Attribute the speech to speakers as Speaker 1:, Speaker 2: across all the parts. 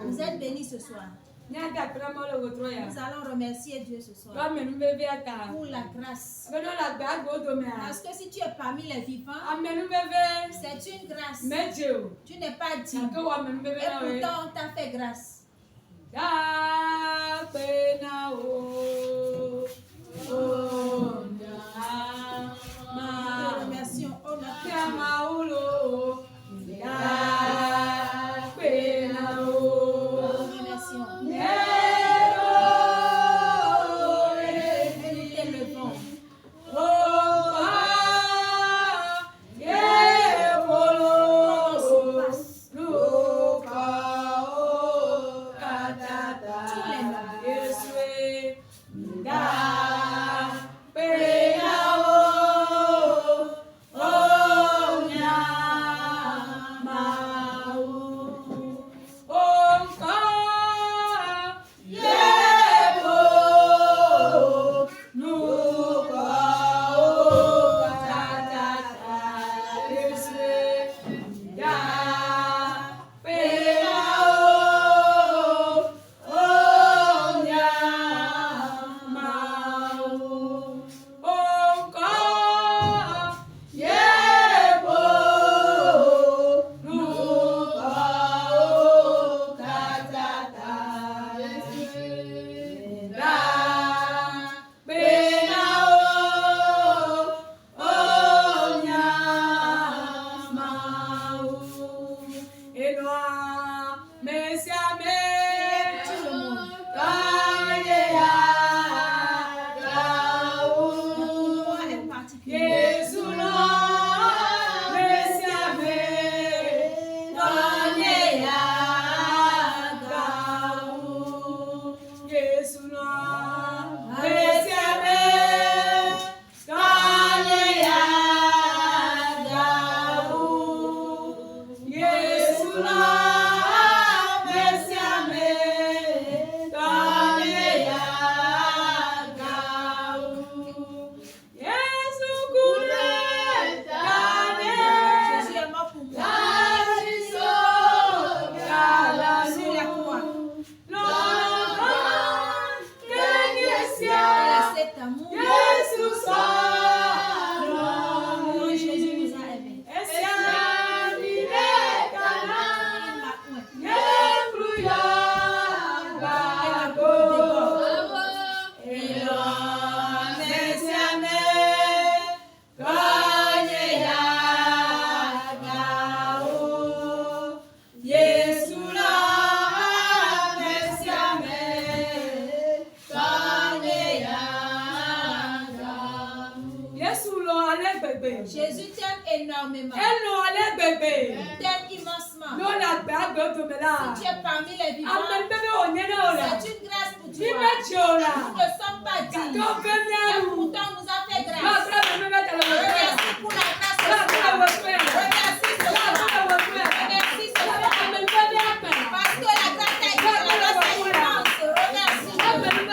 Speaker 1: Vous êtes bénis ce soir. Nous allons remercier Dieu ce soir pour la grâce. Parce que si tu es parmi les vivants, c'est une grâce. Tu n'es pas digne. Et pourtant, on t'a fait grâce. Nous te remercions. Jésus t'aime énormément. Il t'aime immensement. Si tu es parmi les vivants, c'est une grâce pour toi. Nous ne sommes pas dignes. Et pourtant, nous a fait grâce. Merci pour la grâce de Dieu. Remercie ce soir. Remercie ce soir. Parce que la grâce est immense. Remercie la grâce.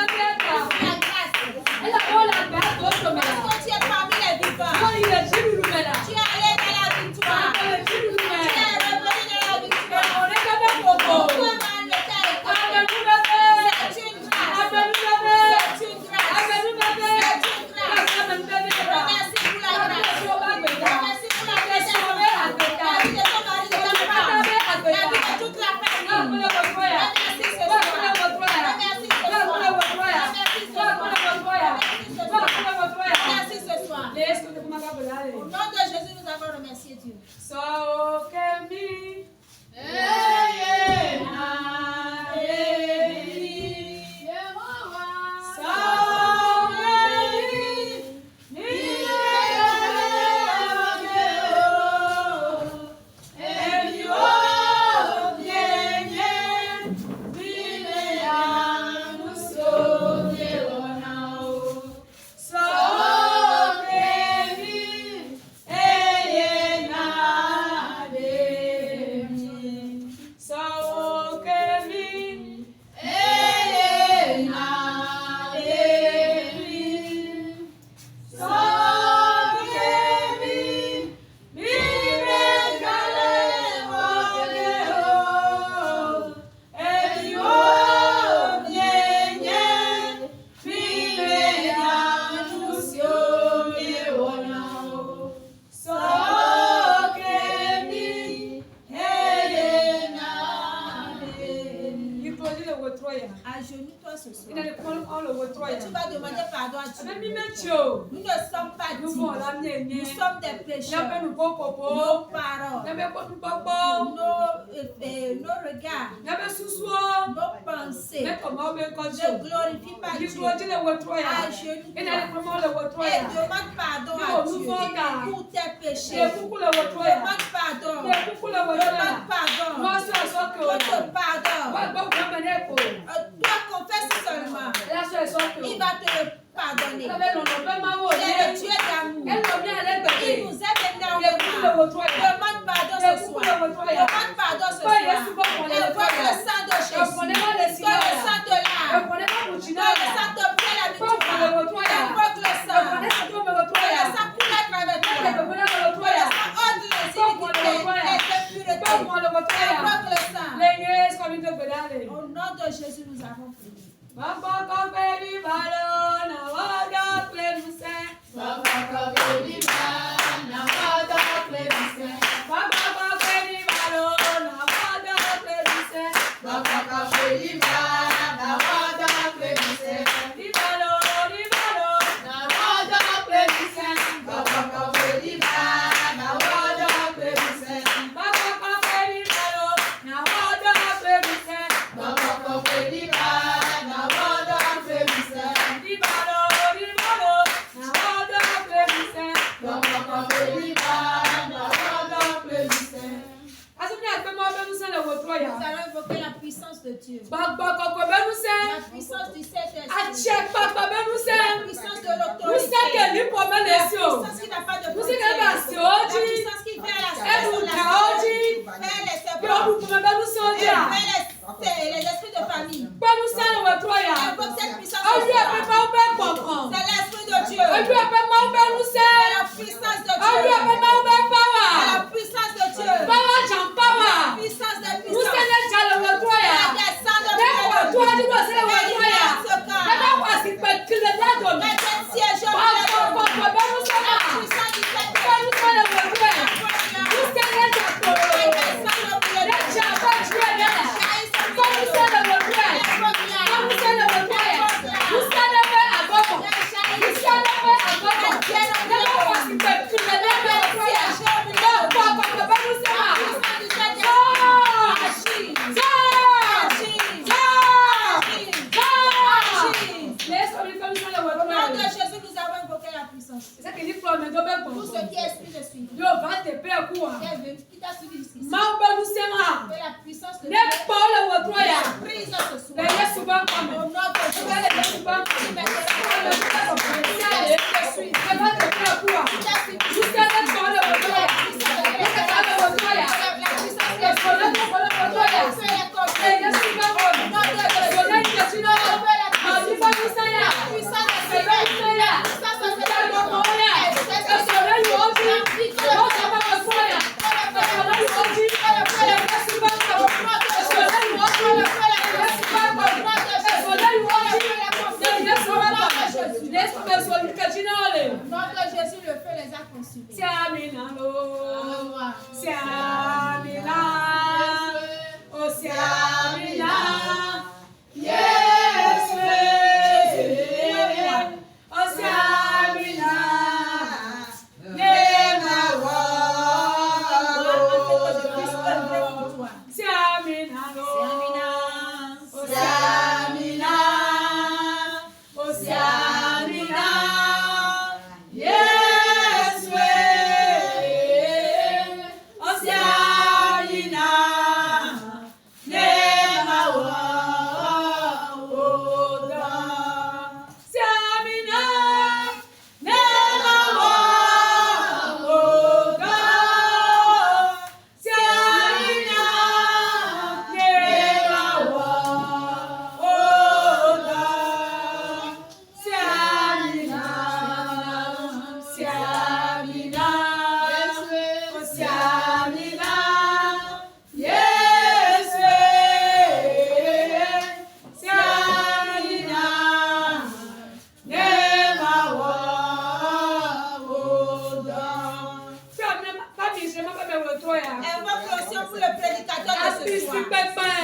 Speaker 1: Parce que tu es parmi les vivants. Tu es allé dans la victoire. Tu es revenu dans la victoire. Pourquoi c'est une grâce. C'est une grâce. Remercie pour la grâce. Remercie pour la grâce. La vie de ton mari, de ta femme. La vie de toute la famille. Remercie ce soir. Remercie ce soir. Remercie ce soir. Remercie ce soir. Au nom de Jésus, nous avons remercié Dieu. Nous ne sommes pas dignes. Nous sommes des pécheurs. Nos paroles, nos regards, nos pensées ne glorifient pas Dieu. À genoux et demande pardon à Dieu pour tes péchés. Demande pardon. Demande pardon. Votre pardon. Toi, confesse seulement. Il va te le pardonner. Il est le Dieu d'amour. Il nous aime énormément. Demande pardon ce soir. Demande pardon ce soir. Invoque le sang de Jésus. Que le sang de l'âme. Que le sang te plaît la victoire. Invoque le sang. Que le sang coule à travers toi. Que le sang ôte les iniquités et les impuretés. Invoque le sang. Au nom de Jésus, nous avons prié. Nous allons invoquer la puissance de Dieu. La puissance du Saint-Esprit. La puissance de l'autorité. La puissance qui n'a pas de frontières. La puissance qui fait la les esprits de famille. Invoque cette puissance. C'est l'esprit de Dieu. C'est la puissance de Dieu. C'est la puissance de Dieu. La puissance de puissance. Tout ce qui est esprit de suivre. Qui t'a suivi jusqu'ici. Que la puissance de Dieu est prise ce soir. Au nom de Jésus.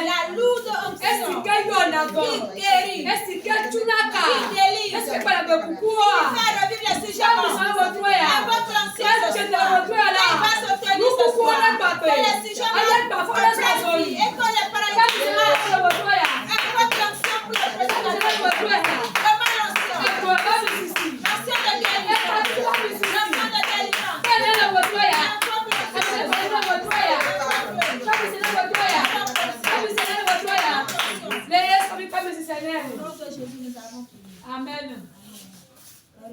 Speaker 1: La lourde onction qui guérit, qui délivre, revivre les sujets morts. Invoque l'ancien ce soir. Il va s'obtenir ce soir. Que les sujets morts reprennent vie et que les paralysés marchent. Invoque l'ancien pour le président. Comment l'ancien? L'ancien de délivrance. L'ancien de délivrance. Jésus, nous avons prié.
Speaker 2: Amen.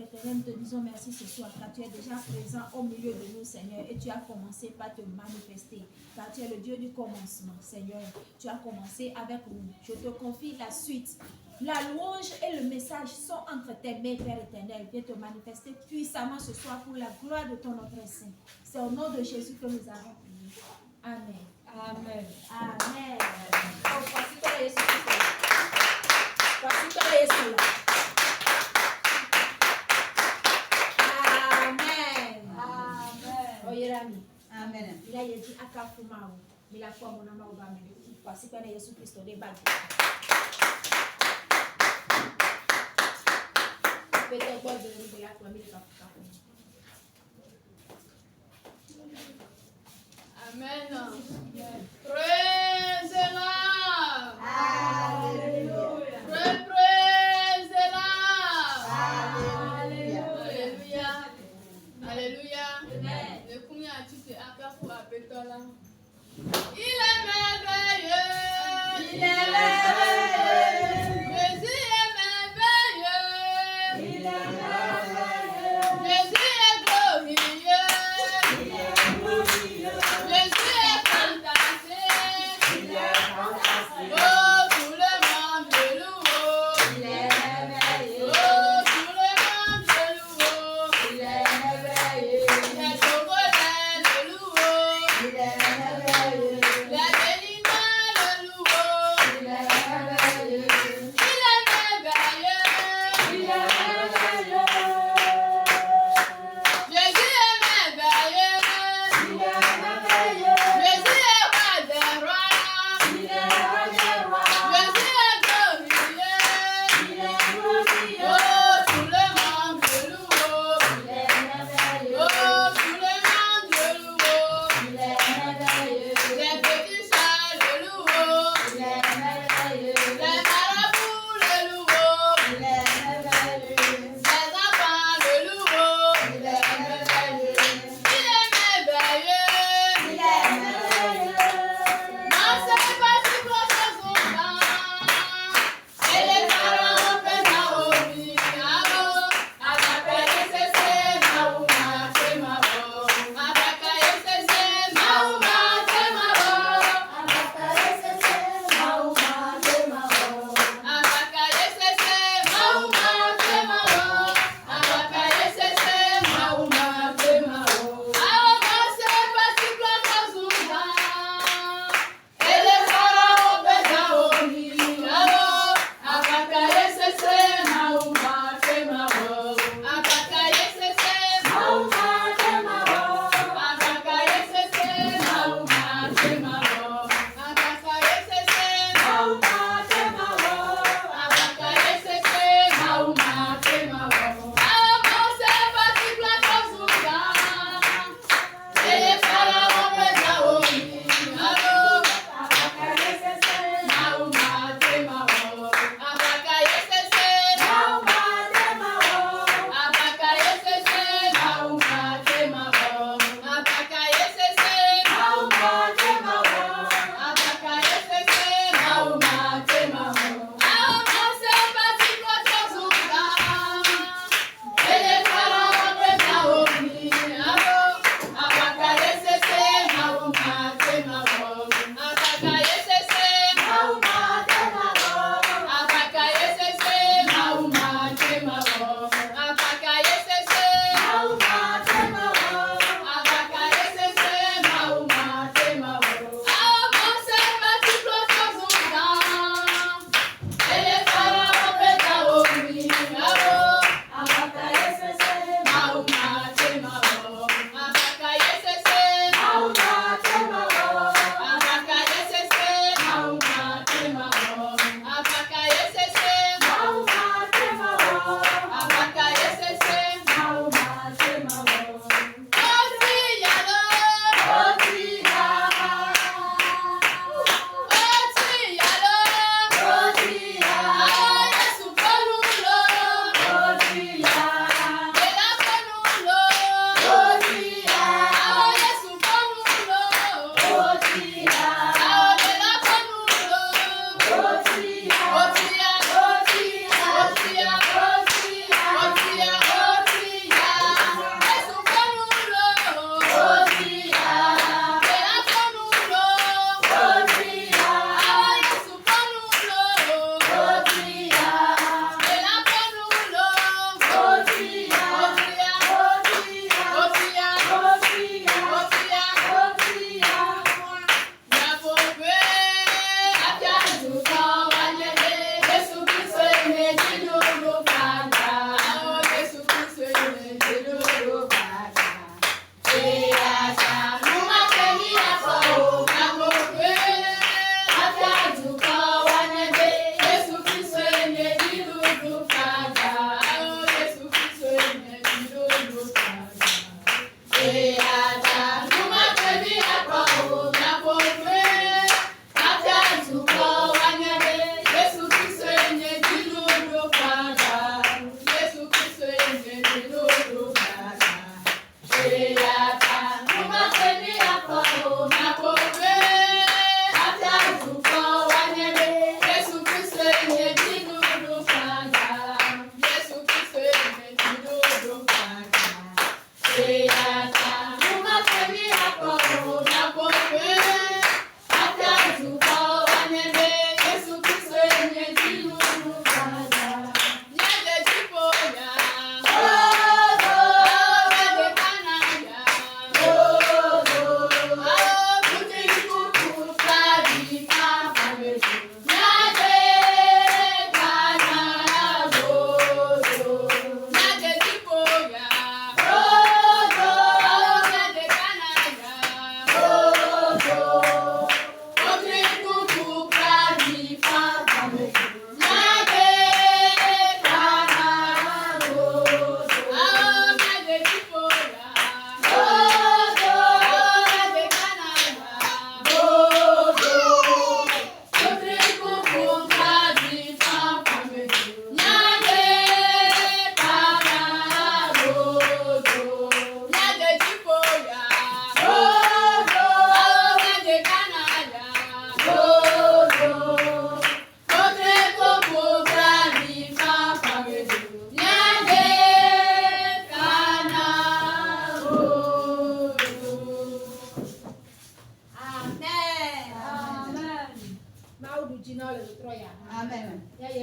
Speaker 1: Éternel, nous te disons merci ce soir car tu es déjà présent au milieu de nous, Seigneur, et tu as commencé par te manifester car tu es le Dieu du commencement, Seigneur. Tu as commencé avec nous. Je te confie la suite. La louange et le message sont entre tes mains, Père éternel. Viens te manifester puissamment ce soir pour la gloire de ton nom très saint. C'est au nom de Jésus que nous avons prié. Amen.
Speaker 2: Amen.
Speaker 1: Amen. Oh, voici toi, Jésus. Voici toi, Jésus.
Speaker 3: Amen.
Speaker 1: Il a dit akafumao, il a fait mon nom au bas. Voici que Jésus Christ est bas. Peut-être quoi de la famille
Speaker 2: Amen. Praise the Lord.
Speaker 3: Alléluia.
Speaker 2: Praise the Lord.
Speaker 3: Alléluia.
Speaker 2: Alléluia.
Speaker 1: Amen.
Speaker 2: Le combien tu te accafu à Pétola. Il est merveilleux.
Speaker 3: Il est merveilleux.
Speaker 2: Jésus est merveilleux.
Speaker 3: Il est merveilleux.
Speaker 2: Jésus est glorieux.
Speaker 3: Il est glorieux.
Speaker 2: Jésus est fantastique.
Speaker 3: Il est fantastique.
Speaker 2: Oh, tout le monde le loue.
Speaker 3: Il est merveilleux.
Speaker 2: Oh, tout le monde le loue.
Speaker 3: Il est merveilleux.
Speaker 2: Les Togolais le louent.
Speaker 3: Il est merveilleux.
Speaker 2: Les Béninois le louent.
Speaker 3: Il est merveilleux.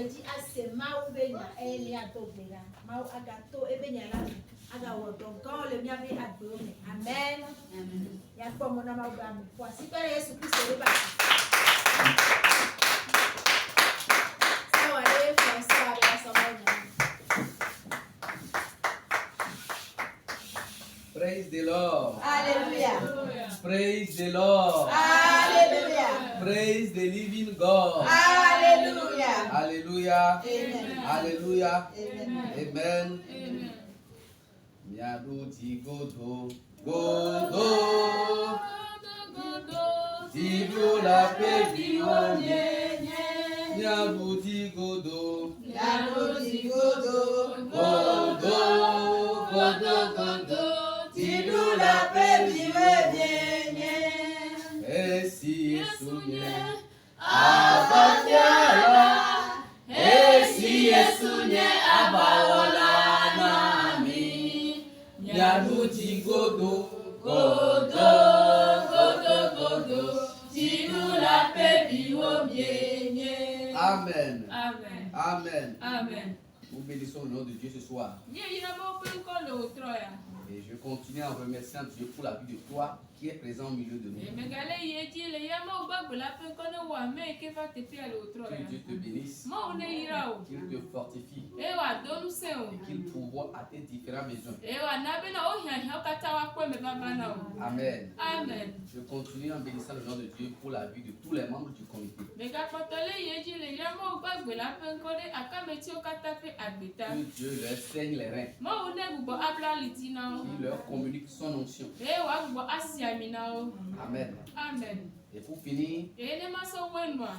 Speaker 1: dit assez mau benya elia tobera mau agato ebenya la aga wodo quand le mia be adome amen ya kwa mona mau ba mu kwa sipere Yesu Kristo le ba sawa le sawa ya sawa.
Speaker 4: Praise the Lord.
Speaker 3: Hallelujah.
Speaker 4: Praise the Lord.
Speaker 3: Hallelujah.
Speaker 4: Praise the living God.
Speaker 3: Hallelujah.
Speaker 4: Hallelujah.
Speaker 3: Amen.
Speaker 4: Hallelujah.
Speaker 3: Amen.
Speaker 4: Amen. Miaduti godo. Godo. Dido la pebi onye. Miaduti godo.
Speaker 3: Miaduti godo.
Speaker 4: Godo. Godo godo.
Speaker 3: Dido la pebi onye.
Speaker 4: Esi esunye. Abatiala. Esi esunye abawola nami. Miaduti godo. Godo. Godo godo. Dido la pebi onye. Amen.
Speaker 2: Amen.
Speaker 4: Amen.
Speaker 2: Amen.
Speaker 4: Nous bénissons le nom de Dieu ce soir. Et je continue en remerciant Dieu pour la vie de toi qui est présent au milieu de nous. Que Dieu te bénisse, qu'il te fortifie et qu'il pourvoie à tes différents besoins. Amen.
Speaker 2: Amen.
Speaker 4: Je continue en bénissant le nom de Dieu pour la vie de tous les membres du comité. Que Dieu leur saigne les reins, qu'il leur communique son onction. Amen.
Speaker 2: Amen.
Speaker 4: Et pour finir,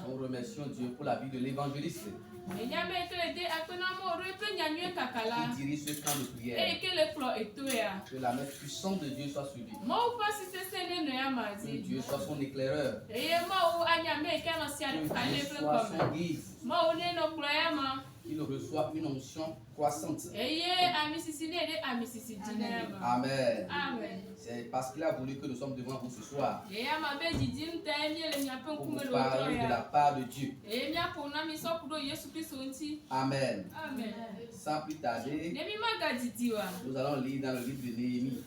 Speaker 4: nous remercions Dieu pour la vie de l'évangéliste qui dirige ce camp de prière. Que la main puissante de Dieu soit sur lui. Que Dieu soit son éclaireur. Que Dieu soit son guide. Qu'il reçoive une onction croissante. Amen. C'est parce qu'il a voulu que nous sommes devant vous ce soir pour vous parler de la part de Dieu. Amen. Sans plus tarder, nous allons lire dans le livre de Néhémie,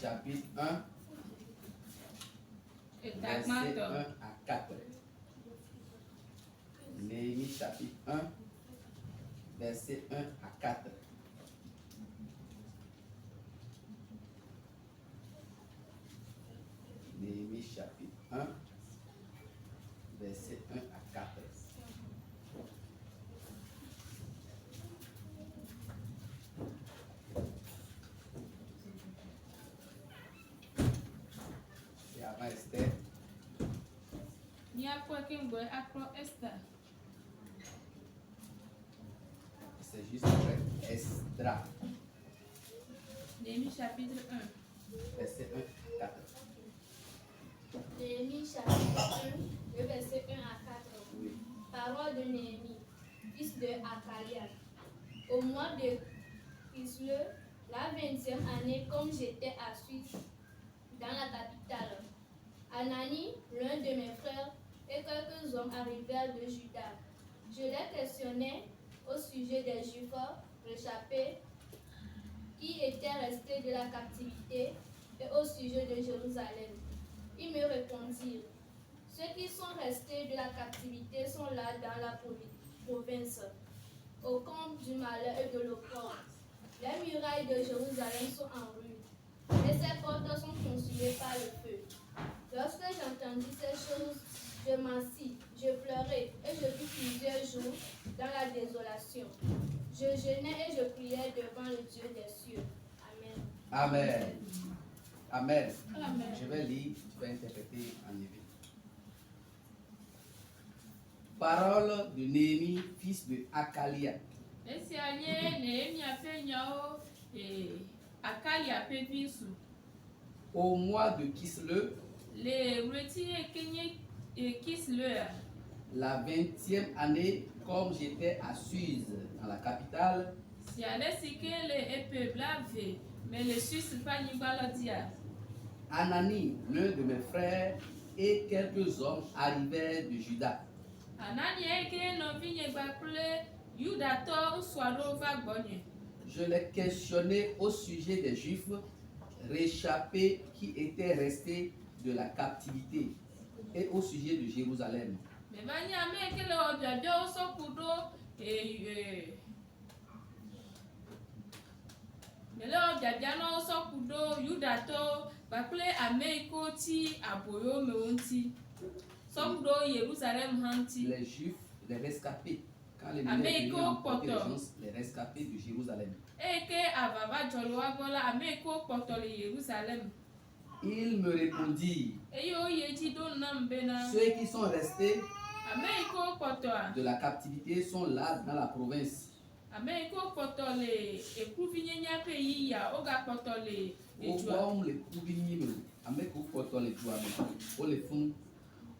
Speaker 4: chapitre 1, verset 1 à 4. Néhémie chapitre 1, verset 1 à 4. Néhémie chapitre 1, verset 1 à 4. Et avant Esther, c'est juste après Esdra,
Speaker 2: Néhémie chapitre 1.
Speaker 4: verset 1 à 4.
Speaker 5: Néhémie chapitre 1, le verset 1 à 4.
Speaker 4: Oui.
Speaker 5: Parole de Néhémie, fils de Hakalia. Au mois de Kisleu, la 20e année, comme j'étais à Suisse, dans la capitale, Anani, l'un de mes frères, et quelques hommes arrivèrent de Juda. Je les questionnais au sujet des Juifs réchappés qui étaient restés de la captivité et au sujet de Jérusalem. Ils me répondirent, ceux qui sont restés de la captivité sont là dans la province, au camp du malheur et de l'opprobre. Les murailles de Jérusalem sont en ruine, et ses portes sont consumées par le feu. Lorsque j'entendis ces choses, je m'assis, je pleurais, et je fus plusieurs jours dans la désolation. Je jeûnais et je priais devant le Dieu des cieux. Amen.
Speaker 4: Amen. Amen.
Speaker 2: Amen.
Speaker 4: Je vais lire, tu vas interpréter en éveil. Parole de Néhémie, fils de Hakalia. Au mois de Kisleu, la 20e année, comme j'étais à Suse, dans la capitale, Anani, l'un de mes frères, et quelques hommes arrivèrent de Juda. Je l'ai questionné au sujet des Juifs réchappés qui étaient restés de la captivité et au sujet de Jérusalem. Les Juifs, les rescapés, quand les Méditerranéens ont emporté les gens, les rescapés de Jérusalem. Ils me répondirent, ceux qui sont restés de la captivité sont là dans la province.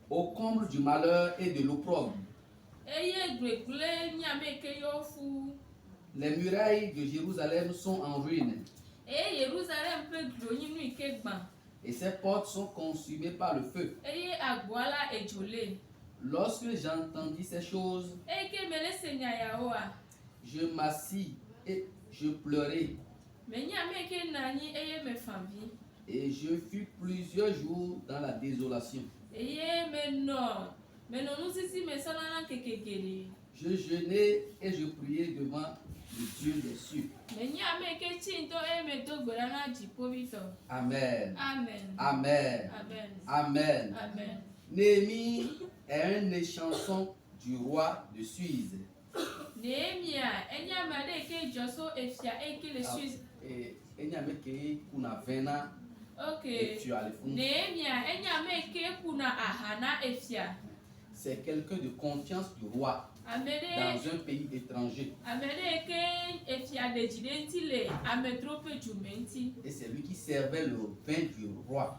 Speaker 4: Au comble du malheur et de l'opprobre. Les murailles de Jérusalem sont en ruine. Et ses portes sont consumées par le feu. Lorsque j'entendis ces choses, je m'assis et je pleurais. Et je fus plusieurs jours dans la désolation. Je jeûnais et je priais devant le Dieu des cieux. Amen.
Speaker 2: Amen.
Speaker 4: Amen.
Speaker 2: Amen.
Speaker 4: Amen.
Speaker 2: Amen.
Speaker 4: Néhémie est un échanson du roi de Suisse. C'est quelqu'un de confiance du roi dans un pays étranger. Et c'est lui qui servait le vin du roi.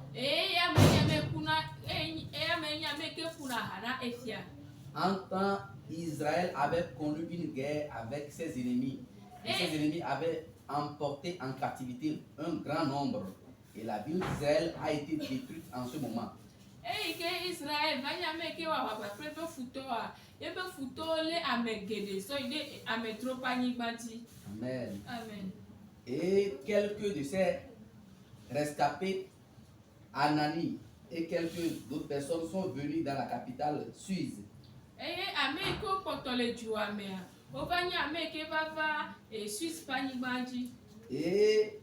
Speaker 4: En temps, Israël avait connu une guerre avec ses ennemis. Et ses ennemis avaient emporté en captivité un grand nombre. Et la ville d'Israël a été détruite en ce moment. Amen.
Speaker 2: Amen.
Speaker 4: Et quelques de ces rescapés, Anani et quelques d'autres personnes sont venus dans la capitale suisse. Et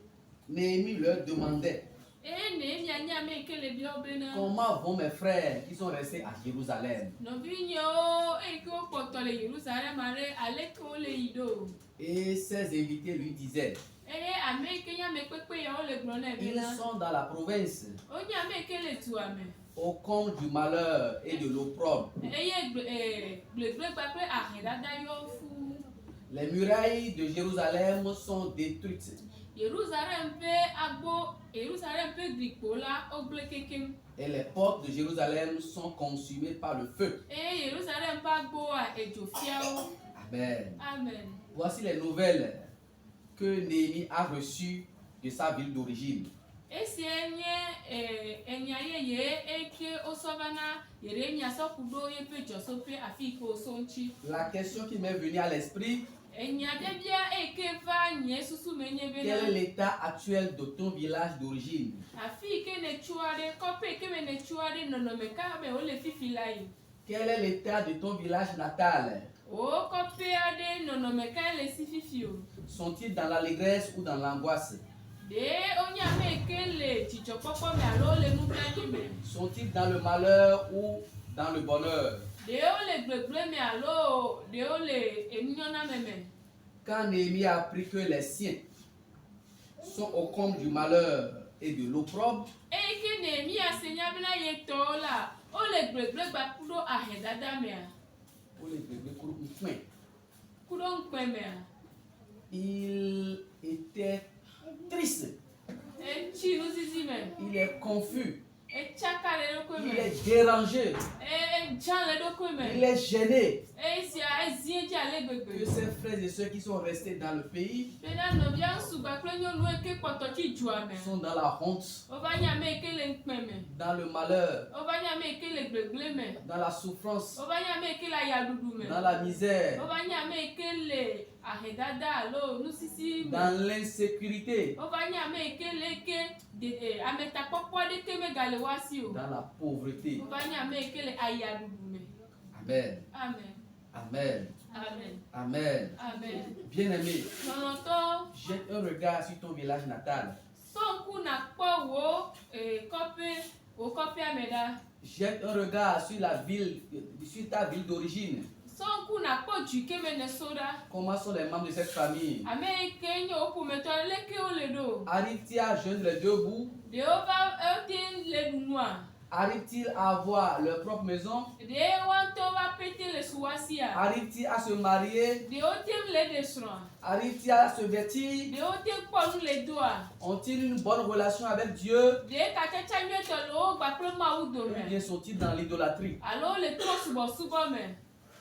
Speaker 4: Néhémie leur demandait, comment vont mes frères qui sont restés à Jérusalem? Et ses invités lui disaient, ils sont dans la province, au comble du malheur et de l'opprobre. Les murailles de Jérusalem sont détruites. Et les portes de Jérusalem sont consumées par le feu. Amen.
Speaker 2: Amen.
Speaker 4: Voici les nouvelles que Néhémie a reçues de sa ville d'origine. La question qui m'est venue à l'esprit, quel est l'état actuel de ton village d'origine? Quel est l'état de ton village natal? Sont-ils dans l'allégresse ou dans l'angoisse? Sont-ils dans le malheur ou dans le bonheur? Quand Néhémie a appris que les siens sont au comble du malheur et de l'opprobre, il était triste, il est confus, il est dérangé. Il est gêné
Speaker 2: Et si a ezien dzi ale
Speaker 4: que
Speaker 2: gbegbe.
Speaker 4: ses frères et ceux qui sont restés dans le pays
Speaker 2: Bena nɔvia ŋutsu kple nyɔnu eke kpɔtɔ tsi dzua me.
Speaker 4: sont dans la honte,
Speaker 2: Wova nye ame eke le ŋkpe me.
Speaker 4: dans le malheur,
Speaker 2: Wova nye ame eke le gbegble me.
Speaker 4: dans la souffrance,
Speaker 2: Wova nye ame eke le ayaɖuɖu me.
Speaker 4: dans la misère,
Speaker 2: Wova nye ame eke le ahedada alo nusisi me.
Speaker 4: dans l'insécurité,
Speaker 2: Wova nye ame eke le eke ametakpɔkpɔ aɖeke megale woa si o.
Speaker 4: dans la pauvreté.
Speaker 2: Wova nye ame eke le ayaɖuɖu me.
Speaker 4: Amen.
Speaker 2: Amen.
Speaker 4: Amen.
Speaker 2: Amen.
Speaker 4: Amen.
Speaker 2: Amen.
Speaker 4: Bien-aimé,
Speaker 2: Lɔlɔtɔ,
Speaker 4: jette un regard sur ton village natal.
Speaker 2: sɔŋku nakpɔ wò kɔƒea me ɖa.
Speaker 4: Jette un regard sur la ville, sur ta ville d'origine.
Speaker 2: Sɔŋku nakpɔ dui ke me ne so ɖa.
Speaker 4: Comment sont les membres de cette famille?
Speaker 2: Ame eke nye wo ƒometɔ leke wo le ɖo.
Speaker 4: Arrive-t-il à joindre les deux bouts?
Speaker 2: Ɖewo va ete le ɖunua.
Speaker 4: Arrive-t-il à avoir leur propre maison?
Speaker 2: Ɖewo ŋutɔ va pete le suasia.
Speaker 4: Arrive-t-il à se marier?
Speaker 2: Ɖewo tem le ɖe srɔ̃.
Speaker 4: Arrive-t-il à se vêtir?
Speaker 2: Ɖewo tem kpɔ nu le doa.
Speaker 4: Ont-ils une bonne relation avec Dieu?
Speaker 2: Ɖe katsatsa nyuietɔ le wo gba kple Mawu
Speaker 4: Ou
Speaker 2: dome.
Speaker 4: bien sont-ils dans l'idolâtrie?
Speaker 2: Alo le trɔ subɔsubɔ me.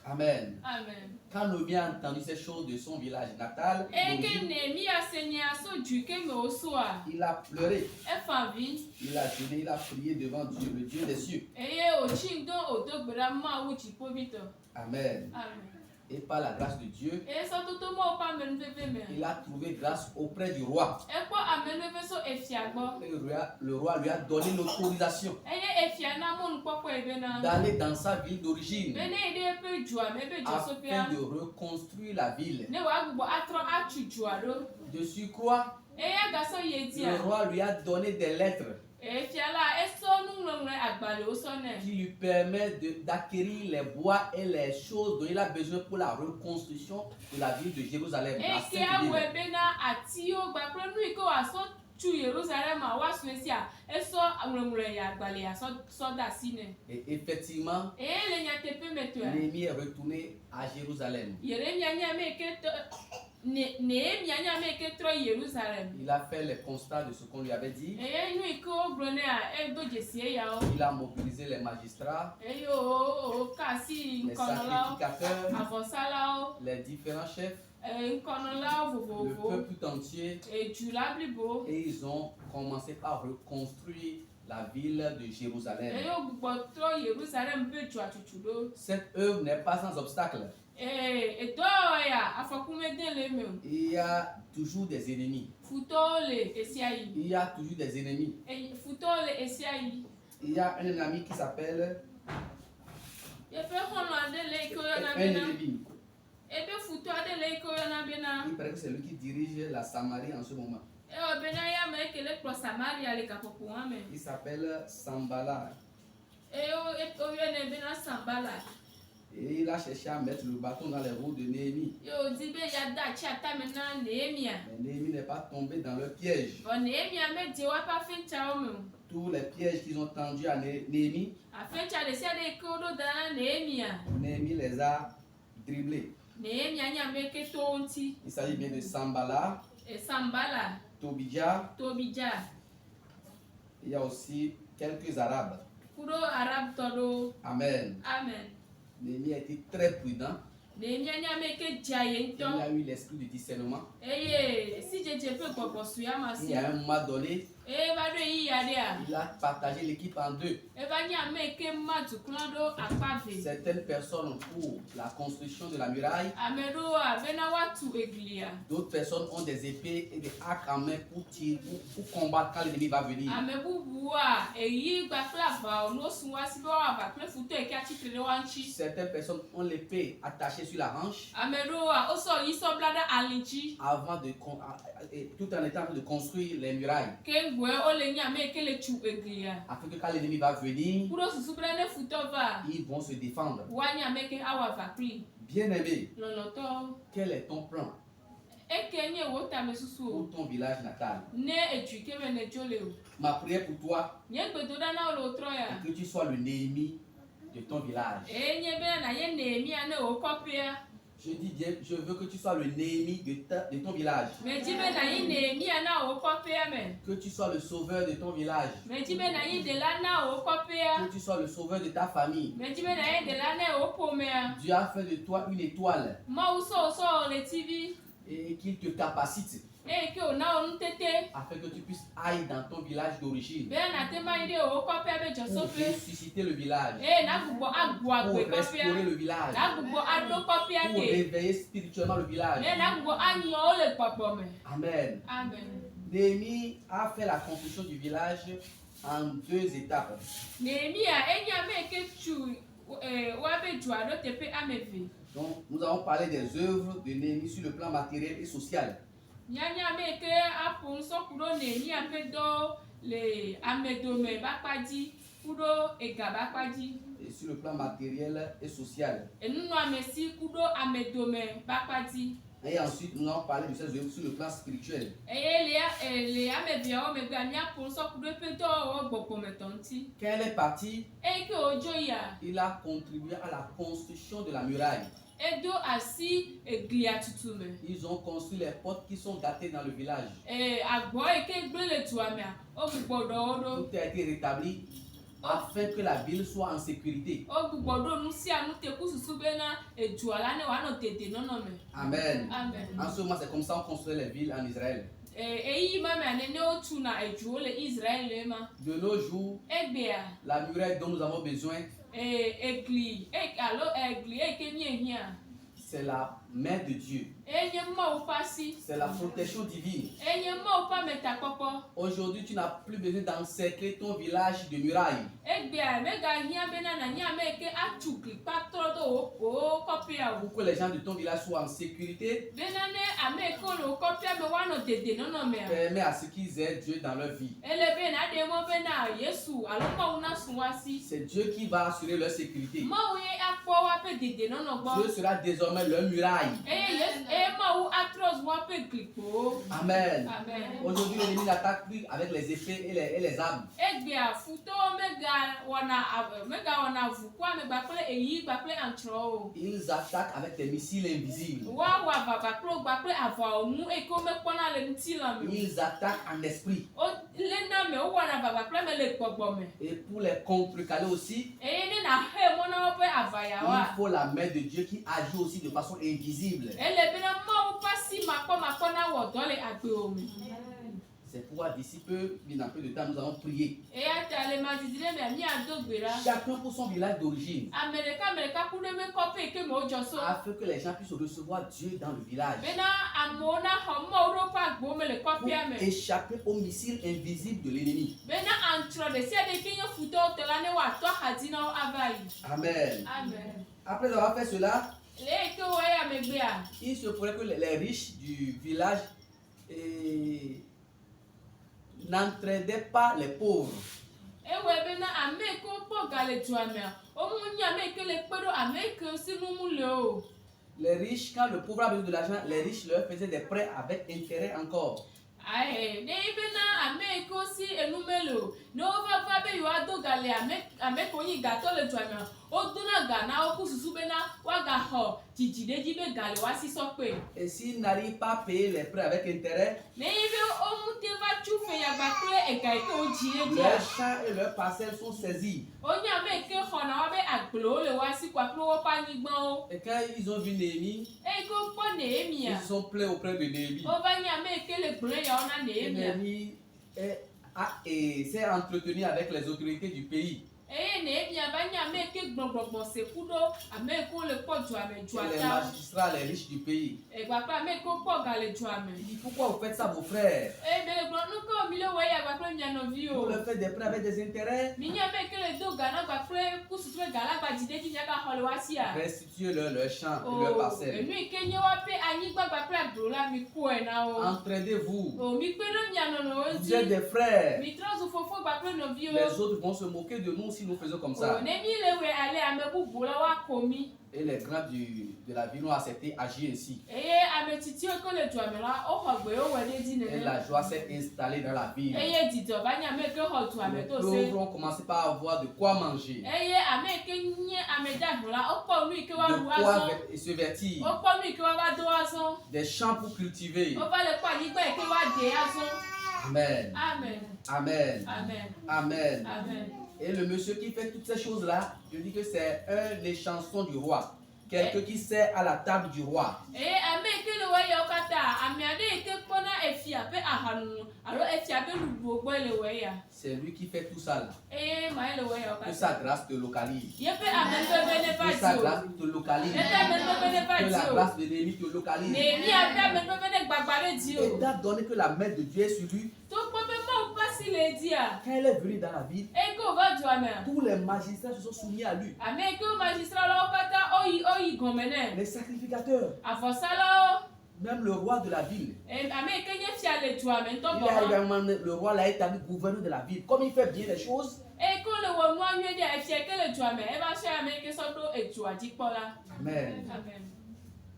Speaker 4: Amen.
Speaker 2: Amen.
Speaker 4: Quand Noémie a entendu ces choses de son village natal,
Speaker 2: Eke
Speaker 4: d'origine,
Speaker 2: Nehemia senya so dui ke me wo soa.
Speaker 4: il a pleuré,
Speaker 2: Efa vi.
Speaker 4: il a jeûné, il a prié devant Dieu, le Dieu des cieux.
Speaker 2: Eye wòtsi ŋdɔ wòdo gbe ɖa Mawu dziƒoʋĩtɔ.
Speaker 4: Amen.
Speaker 2: Amen.
Speaker 4: Et par la grâce de Dieu,
Speaker 2: Eye sɔtoto mawo ƒe amenuveve me.
Speaker 4: il a trouvé grâce auprès du roi.
Speaker 2: Ekpɔ amenuveve so efia gbɔ.
Speaker 4: Et le roi lui a donné l'autorisation
Speaker 2: Eye efia na mɔnukpɔkpɔe bena.
Speaker 4: d'aller dans sa ville d'origine
Speaker 2: Bene yi ɖe eƒe dua me ebe
Speaker 4: afin
Speaker 2: dzɔsɔƒea.
Speaker 4: de reconstruire la ville.
Speaker 2: Ne wòagbugbɔ atrɔ atu dua ɖo.
Speaker 4: De surcroît,
Speaker 2: Eya gasɔ yi
Speaker 4: le
Speaker 2: dzia.
Speaker 4: roi lui a donné des lettres
Speaker 2: Efia la esɔ nuŋlɔŋlɔ agbalẽwo sɔ nɛ.
Speaker 4: qui lui permettent d'acquérir les bois et les choses dont il a besoin pour la reconstruction de la ville de Jérusalem. La
Speaker 2: Eke
Speaker 4: sainte ville.
Speaker 2: awɔe bena atiwo gbakple nu yi ke wòasɔ tu Yerusalema woasue sia esɔ ŋlɔŋlɔ ya agbalẽ ya sɔ da asi nɛ.
Speaker 4: Et effectivement,
Speaker 2: Eye le nyateƒe me tɔa.
Speaker 4: Néhémie est retourné à Jérusalem.
Speaker 2: Yeremia nye ame yi ke tɔ Nehemia nye ame yi ke trɔ yi Yerusalem.
Speaker 4: Il a fait les constats de ce qu'on lui avait dit.
Speaker 2: Eye nu yi ke wogblɔ nɛa edo dzesi yawo.
Speaker 4: Il a mobilisé les magistrats,
Speaker 2: Eye woka asi
Speaker 4: les
Speaker 2: ŋkɔnɔlawo,
Speaker 4: sacrificateurs,
Speaker 2: avɔsalawo,
Speaker 4: les différents chefs,
Speaker 2: ŋkɔnɔlawo
Speaker 4: le
Speaker 2: vovovo,
Speaker 4: peuple tout entier.
Speaker 2: edu la blibo.
Speaker 4: Et ils ont commencé par reconstruire la ville de Jérusalem.
Speaker 2: Eye wogbugbɔ trɔ Yerusalem ƒe dua tutu ɖo.
Speaker 4: Cette œuvre n'est pas sans obstacle.
Speaker 2: Edɔwɔwɔ ya afɔku mede le me o.
Speaker 4: Il y a toujours des ennemis.
Speaker 2: Futɔwo le esia yi.
Speaker 4: Il y a toujours des ennemis.
Speaker 2: Futɔwo le esia yi.
Speaker 4: Il y a un ami qui s'appelle
Speaker 2: Yeƒe xɔlɔ aɖe le yi ke woyɔna
Speaker 4: un
Speaker 2: bena.
Speaker 4: ennemi.
Speaker 2: Ebe futɔ aɖe le yi ke woyɔna bena.
Speaker 4: Il paraît que c'est lui qui dirige la Samarie en ce moment.
Speaker 2: Ewɔ bena ya ame ke le kplɔ Samaria le gaƒoƒoa me.
Speaker 4: Il s'appelle Sambala.
Speaker 2: Eye woyɔnɛ bena Sambala.
Speaker 4: Et il a cherché à mettre le bâton dans les roues de Néhémie.
Speaker 2: Ye wòdi be yeada atsi atame na Nehemia.
Speaker 4: Mais Néhémie n'est pas tombé dans le piège.
Speaker 2: Vɔ Nehemia medze woaƒe afɛntsawo me o.
Speaker 4: Tous les pièges qu'ils ont tendus à Néhémie,
Speaker 2: Afɛntsa ɖe sia ɖe yi ke woɖo da na Nehemia.
Speaker 4: Néhémie les a dribblés.
Speaker 2: Nehemia nye ame ke to wo ŋuti.
Speaker 4: Il s'agit bien de Sambala,
Speaker 2: Sambala,
Speaker 4: Tobija.
Speaker 2: Tobija,
Speaker 4: Il y a aussi quelques Arabes.
Speaker 2: kuɖo Arabtɔ ɖewo.
Speaker 4: Amen.
Speaker 2: Amen.
Speaker 4: Néhémie a été très prudent.
Speaker 2: Nehemia nye ame ke dza ye
Speaker 4: Il
Speaker 2: ŋutɔ.
Speaker 4: a eu l'esprit de discernement.
Speaker 2: Eye sidzedze ƒe gbɔgbɔ sue ama
Speaker 4: Et
Speaker 2: si.
Speaker 4: à un moment donné,
Speaker 2: Eye va ɖo yi ya ɖea.
Speaker 4: il a partagé l'équipe en deux.
Speaker 2: Eva nye ame yi ke ma dukplɔ ɖo akpa ve.
Speaker 4: Certaines personnes pour la construction de la muraille,
Speaker 2: Ame ɖewoa bena woatu eglia.
Speaker 4: d'autres personnes ont des épées et des arcs en main pour tirer, pour combattre quand l'ennemi va venir.
Speaker 2: Ame bubuwoa eyi gbakple aʋawo no su woasi be woava kple futɔ yi ke atsitre ɖe woa ŋuti.
Speaker 4: Certaines personnes ont l'épée attachée sur la hanche
Speaker 2: Ame ɖewoa wosɔ yi sɔ bla ɖe ali dzi.
Speaker 4: avant tout en étant en train de construire les murailles.
Speaker 2: Ke ŋgɔe wole nye ame yi ke le tu eglia.
Speaker 4: Afin que quand l'ennemi va venir,
Speaker 2: Kuɖo susu be ne futɔ va.
Speaker 4: ils vont se défendre.
Speaker 2: Woanye ame ke awɔ aʋa kpli.
Speaker 4: Bien-aimé,
Speaker 2: Lɔlɔtɔwo.
Speaker 4: quel est ton plan
Speaker 2: Eke nye wo tame susu o.
Speaker 4: pour ton village natal?
Speaker 2: Ne edu ke me ne dzo le o.
Speaker 4: Ma prière pour toi,
Speaker 2: Nye gbedoɖa na wo le wotrɔ ya.
Speaker 4: c'est que tu sois le Néhémie de ton village.
Speaker 2: Eye nye bena nànye Nehemia ne wò kɔƒea.
Speaker 4: Je dis bien, je veux que tu sois le Néhémie de ton village.
Speaker 2: Mais dis ben na yi Nehemia na o kopia me.
Speaker 4: Que tu sois le sauveur de ton village.
Speaker 2: Mais dis ben na yi de la na o kopia.
Speaker 4: Que tu sois le sauveur de ta famille.
Speaker 2: Mais dis ben na yi de la na o pomea.
Speaker 4: Dieu a fait de toi une étoile
Speaker 2: Ma so le TV.
Speaker 4: et qu'il te capacite
Speaker 2: E ke o na o ntete.
Speaker 4: afin que tu puisses aller dans ton village d'origine
Speaker 2: Ben na te ma ide o kopia be
Speaker 4: pour
Speaker 2: josofe.
Speaker 4: ressusciter le village,
Speaker 2: E na gbo agbo
Speaker 4: pour
Speaker 2: agbe
Speaker 4: restaurer
Speaker 2: kopia.
Speaker 4: le village,
Speaker 2: Na gbo ado kopia
Speaker 4: pour
Speaker 2: te.
Speaker 4: réveiller spirituellement le village.
Speaker 2: Mais na gbo anyo o le popo me.
Speaker 4: Amen.
Speaker 2: Amen.
Speaker 4: Néhémie a fait la construction du village en 2 étapes.
Speaker 2: Nehemia enya me ke chu wa be jua do tepe ameve.
Speaker 4: Donc, nous avons parlé des œuvres de Néhémie sur le plan matériel et social.
Speaker 2: Nyanya me ke apun so kudo Nehemia pe do le amedome bakpaji kudo ega bakpaji.
Speaker 4: Et sur le plan matériel et social.
Speaker 2: Enunu amesi kudo amedome bakpaji.
Speaker 4: Et ensuite, nous avons parlé de ces œuvres sur le plan spirituel.
Speaker 2: Eye le amebia o me gba nya pun so kudo pe do o gbogbo metonti.
Speaker 4: Quand elle est partie,
Speaker 2: E ke ojo ya
Speaker 4: il a contribué à la construction de la muraille.
Speaker 2: edo asi eglia tutume.
Speaker 4: Ils ont construit les portes qui sont gâtées dans le village.
Speaker 2: Agbo eke gbe le tuamia o gbodo odo.
Speaker 4: Tout a été rétabli afin que la ville soit en sécurité.
Speaker 2: O gbodo nu si anu te kususu be na ejuala ne wa no tete nono me.
Speaker 4: Amen.
Speaker 2: Amen.
Speaker 4: En ce moment, c'est comme ça qu'on construit les villes en Israël.
Speaker 2: Eyi mama ne o tu na ejuo le Israel le ma.
Speaker 4: De nos jours,
Speaker 2: Egbea
Speaker 4: la muraille dont nous avons besoin,
Speaker 2: egli egli ekeni ehia.
Speaker 4: c'est la main de Dieu.
Speaker 2: Enye ma o pasi.
Speaker 4: C'est la protection divine.
Speaker 2: Enye ma o pa meta popo.
Speaker 4: Aujourd'hui, tu n'as plus besoin d'encercler ton village de murailles.
Speaker 2: Egbea me ga hia be na nya me ke atukli patro do o kopia o.
Speaker 4: Pour que les gens de ton village soient en sécurité,
Speaker 2: Benane ame ko lo kopia me wa no tete nono me.
Speaker 4: permets à ce qu'ils aient Dieu dans leur vie.
Speaker 2: Ele be na de mo be na Yesu alo ma una sunwasi.
Speaker 4: C'est Dieu qui va assurer leur sécurité.
Speaker 2: Ma o ye akpo wa pe tete nono gbo.
Speaker 4: Dieu sera désormais leur muraille.
Speaker 2: Ma o atros wa pe klipo.
Speaker 4: Amen.
Speaker 2: Amen.
Speaker 4: Aujourd'hui, l'ennemi n'attaque plus avec les effets et les armes.
Speaker 2: Egbea futo mega wana vu kwa me gba pe eyi gba pe antro o.
Speaker 4: Ils attaquent avec des missiles invisibles.
Speaker 2: Wa gba pe ava onu e ko me pona le nti la mi.
Speaker 4: Ils attaquent en esprit.
Speaker 2: O le na me o wana gba pe me le gbogbo me.
Speaker 4: Et pour les contrecarrer aussi,
Speaker 2: Ni na he mo na pe ava ya wa.
Speaker 4: il faut la main de Dieu qui agit aussi de façon invisible.
Speaker 2: Ele be na ma o pasi ma ko na wo do le agbe omi.
Speaker 4: C'est pourquoi d'ici peu, bien un peu de temps, nous allons prier.
Speaker 2: E ata le ma didile me mi adogbera.
Speaker 4: Chacun pour son village d'origine.
Speaker 2: America ku de me kope ke mo joso.
Speaker 4: Afin que les gens puissent recevoir Dieu dans le village.
Speaker 2: Bena amona homo Europa gbo me le
Speaker 4: Pour
Speaker 2: kopia me.
Speaker 4: échapper aux missiles invisibles de l'ennemi.
Speaker 2: Bena antro de se de kinyo futo to la ne wa to hadina o abai.
Speaker 4: Amen.
Speaker 2: Amen.
Speaker 4: Après avoir fait cela,
Speaker 2: Le ke we ya me gbea.
Speaker 4: il se pourrait que les riches du village n'entraidaient pas les pauvres.
Speaker 2: Ewe bena ame ko po gale tuamia. O mu nya me ke le pedo ame ke si mu mu le o.
Speaker 4: Les riches, quand le pauvre a besoin de l'argent, les riches leur faisaient des prêts avec intérêt encore.
Speaker 2: Aye, ne bena ame ko si enumelo. No va be yo ado gale ame ko yin gato le tuamia. O duna gana o kususu bena wa ga ho jijideji be gale wa si so pe.
Speaker 4: Et s'ils n'arrivent pas à payer les prêts avec intérêt,
Speaker 2: Ne ibe o mu te va chufe ya ba pe e ga ke o jire dia.
Speaker 4: leurs champs et leurs parcelles sont saisis.
Speaker 2: Onya me ke hona wa be agblo le wa si kwa pro pa ni gbon o.
Speaker 4: Et quand ils ont vu Néhémie,
Speaker 2: E ko po Nehemia.
Speaker 4: ils se sont plaints auprès de Néhémie.
Speaker 2: O va nya me ke le gbre ya ona
Speaker 4: Et
Speaker 2: Nehemia.
Speaker 4: Néhémie s'est entretenu avec les autorités du pays.
Speaker 2: Nehemia ba nya me ke gbogbogbon se kudo ame ko le po ju ame ju
Speaker 4: Et les
Speaker 2: ata.
Speaker 4: magistrats, les riches du pays.
Speaker 2: E gba pa me ko po ga le ju ame.
Speaker 4: Il dit, pourquoi vous faites ça, vos frères?
Speaker 2: E be gbon nu ko mi le we ya gba pe mi no vi
Speaker 4: Vous
Speaker 2: o.
Speaker 4: leur faites des prêts avec des intérêts.
Speaker 2: Mi nya me ke le do ga na gba pe ku su pe ga la gba jide ji nya ga hole wa si a.
Speaker 4: Restituez-leur leurs champs et leurs parcelles.
Speaker 2: Enu ikenye wa pe anyi gba gba pe agbo la mi ko e na o.
Speaker 4: Entraidez-vous.
Speaker 2: O mi pe no mi ano no o
Speaker 4: Vous êtes
Speaker 2: di.
Speaker 4: des frères.
Speaker 2: Mi trozu fofo gba pe no vi o.
Speaker 4: Les autres vont se moquer de nous si nous faisons comme ça.
Speaker 2: Ne mi le we ale ame bubu la wa komi.
Speaker 4: Et les grands de la ville ont accepté d'agir ainsi.
Speaker 2: Eye ame titi ko le ju ame la o hogbe o we de di
Speaker 4: Et
Speaker 2: ne.
Speaker 4: la joie s'est installée dans la ville.
Speaker 2: Eye didi va nye ame ke xɔ du ame
Speaker 4: Les
Speaker 2: to
Speaker 4: pauvres
Speaker 2: se.
Speaker 4: ont commencé par avoir de quoi manger,
Speaker 2: Eye ame ke nye ame dahun la okpɔ nu yi ke wa
Speaker 4: de
Speaker 2: wu
Speaker 4: quoi
Speaker 2: azɔ.
Speaker 4: se vêtir,
Speaker 2: Okpɔ nu yi ke wa va do azɔ.
Speaker 4: des champs pour cultiver.
Speaker 2: Wova le kpɔ anyigba yi ke wa de azɔ.
Speaker 4: Amen.
Speaker 2: Amen.
Speaker 4: Amen.
Speaker 2: Amen.
Speaker 4: Amen.
Speaker 2: Amen.
Speaker 4: Et le monsieur qui fait toutes ces choses-là, je dis que c'est un des chansons du roi. Quelqu'un qui sert à la table du roi.
Speaker 2: Eye ame ke le wɔ ya kata ame aɖe yi ke kpɔna efia ƒe ahanu alo efia ƒe nuɖuɖu gbɔ le wɔ ya.
Speaker 4: C'est lui qui fait tout ça là.
Speaker 2: Eye ma ye le wɔ ya
Speaker 4: Que
Speaker 2: kata.
Speaker 4: sa grâce te localise.
Speaker 2: Yeƒe amenuveve ne va
Speaker 4: Que sa
Speaker 2: di o.
Speaker 4: grâce te localise.
Speaker 2: Yeƒe amenuveve ne va
Speaker 4: Que
Speaker 2: di
Speaker 4: la
Speaker 2: o.
Speaker 4: grâce de l'ennemi te localise.
Speaker 2: Nehemia ƒe amenuveve ne gbagba ɖe di
Speaker 4: Et
Speaker 2: o.
Speaker 4: étant donné que la main de Dieu est sur lui,
Speaker 2: Tokpɔ be Mawu ƒe asi le dzia.
Speaker 4: quand elle est venue dans la ville,
Speaker 2: Eye ke wòva dua mea.
Speaker 4: tous les magistrats se sont soumis à lui.
Speaker 2: Ame yi ke wo magistrat la wo katã woyi gɔme nɛ.
Speaker 4: Les sacrificateurs,
Speaker 2: Avɔsalawo.
Speaker 4: même le roi de la ville.
Speaker 2: Ame yi ke nye fia le dua me ŋutɔ
Speaker 4: Il a
Speaker 2: gɔme.
Speaker 4: également, le roi l'a établi gouverneur de la ville. Comme il fait bien les choses,
Speaker 2: Eye ke wole wɔ nua nyuie ɖe efia yi ke le dua me eva sɔ ame yi ke sɔ ɖo edua dzi kpɔla.
Speaker 4: amen.
Speaker 2: Amen.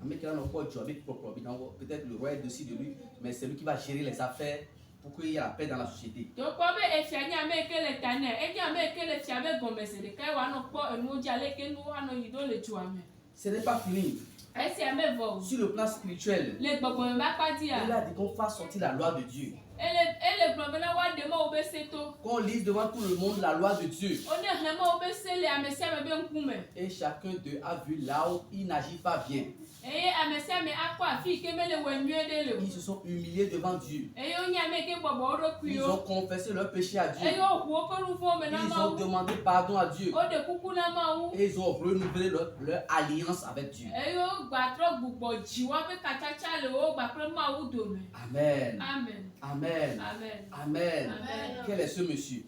Speaker 4: Mais qu'il a encore Dieu avec propre vie, donc peut-être le roi est dessus de lui, mais c'est lui qui va gérer les affaires pour qu'il y ait la paix dans la société.
Speaker 2: Tokpɔ be efia nye ame yi ke le ta nɛ, enye ame yi ke le fia be gɔmese ɖeka ye woanɔ kpɔ enuwo dzi ale ke nuwo anɔ yi ɖo le dua me.
Speaker 4: Ce n'est pas fini.
Speaker 2: Esia me vɔ o.
Speaker 4: Sur le plan spirituel,
Speaker 2: Le gbɔgbɔme ƒe akpa dzia.
Speaker 4: il a dit qu'on fasse sortir la loi de Dieu.
Speaker 2: Ele gblɔ be na woaɖe Mawu ƒe se to.
Speaker 4: Qu'on lise devant tout le monde la loi de Dieu.
Speaker 2: Wone xlẽ Mawu ƒe se le ame sia ame ƒe ŋkume.
Speaker 4: Et chacun d'eux a vu là où il n'agit pas bien.
Speaker 2: Eye ame sia ame akpɔ afi yi ke mele wɔ nyuie ɖe le o.
Speaker 4: Ils se sont humiliés devant Dieu.
Speaker 2: Eye wonye ame yi ke bɔbɔ wo
Speaker 4: Ils
Speaker 2: ɖokuiwo.
Speaker 4: ont confessé leur péché à Dieu.
Speaker 2: Eye woʋu woƒe nu vɔ̃wo me na
Speaker 4: Ils ont
Speaker 2: Mawu.
Speaker 4: demandé pardon à Dieu.
Speaker 2: Woɖe kuku na Mawu.
Speaker 4: Et ils ont renouvelé leur alliance avec Dieu.
Speaker 2: Eye wogbatrɔ gbugbɔ dzi woaƒe katsatsa le wo gba kple Mawu dome.
Speaker 4: Amen.
Speaker 2: Amen.
Speaker 4: Amen.
Speaker 2: Amen.
Speaker 4: Amen.
Speaker 2: Amen.
Speaker 4: Quel est ce monsieur?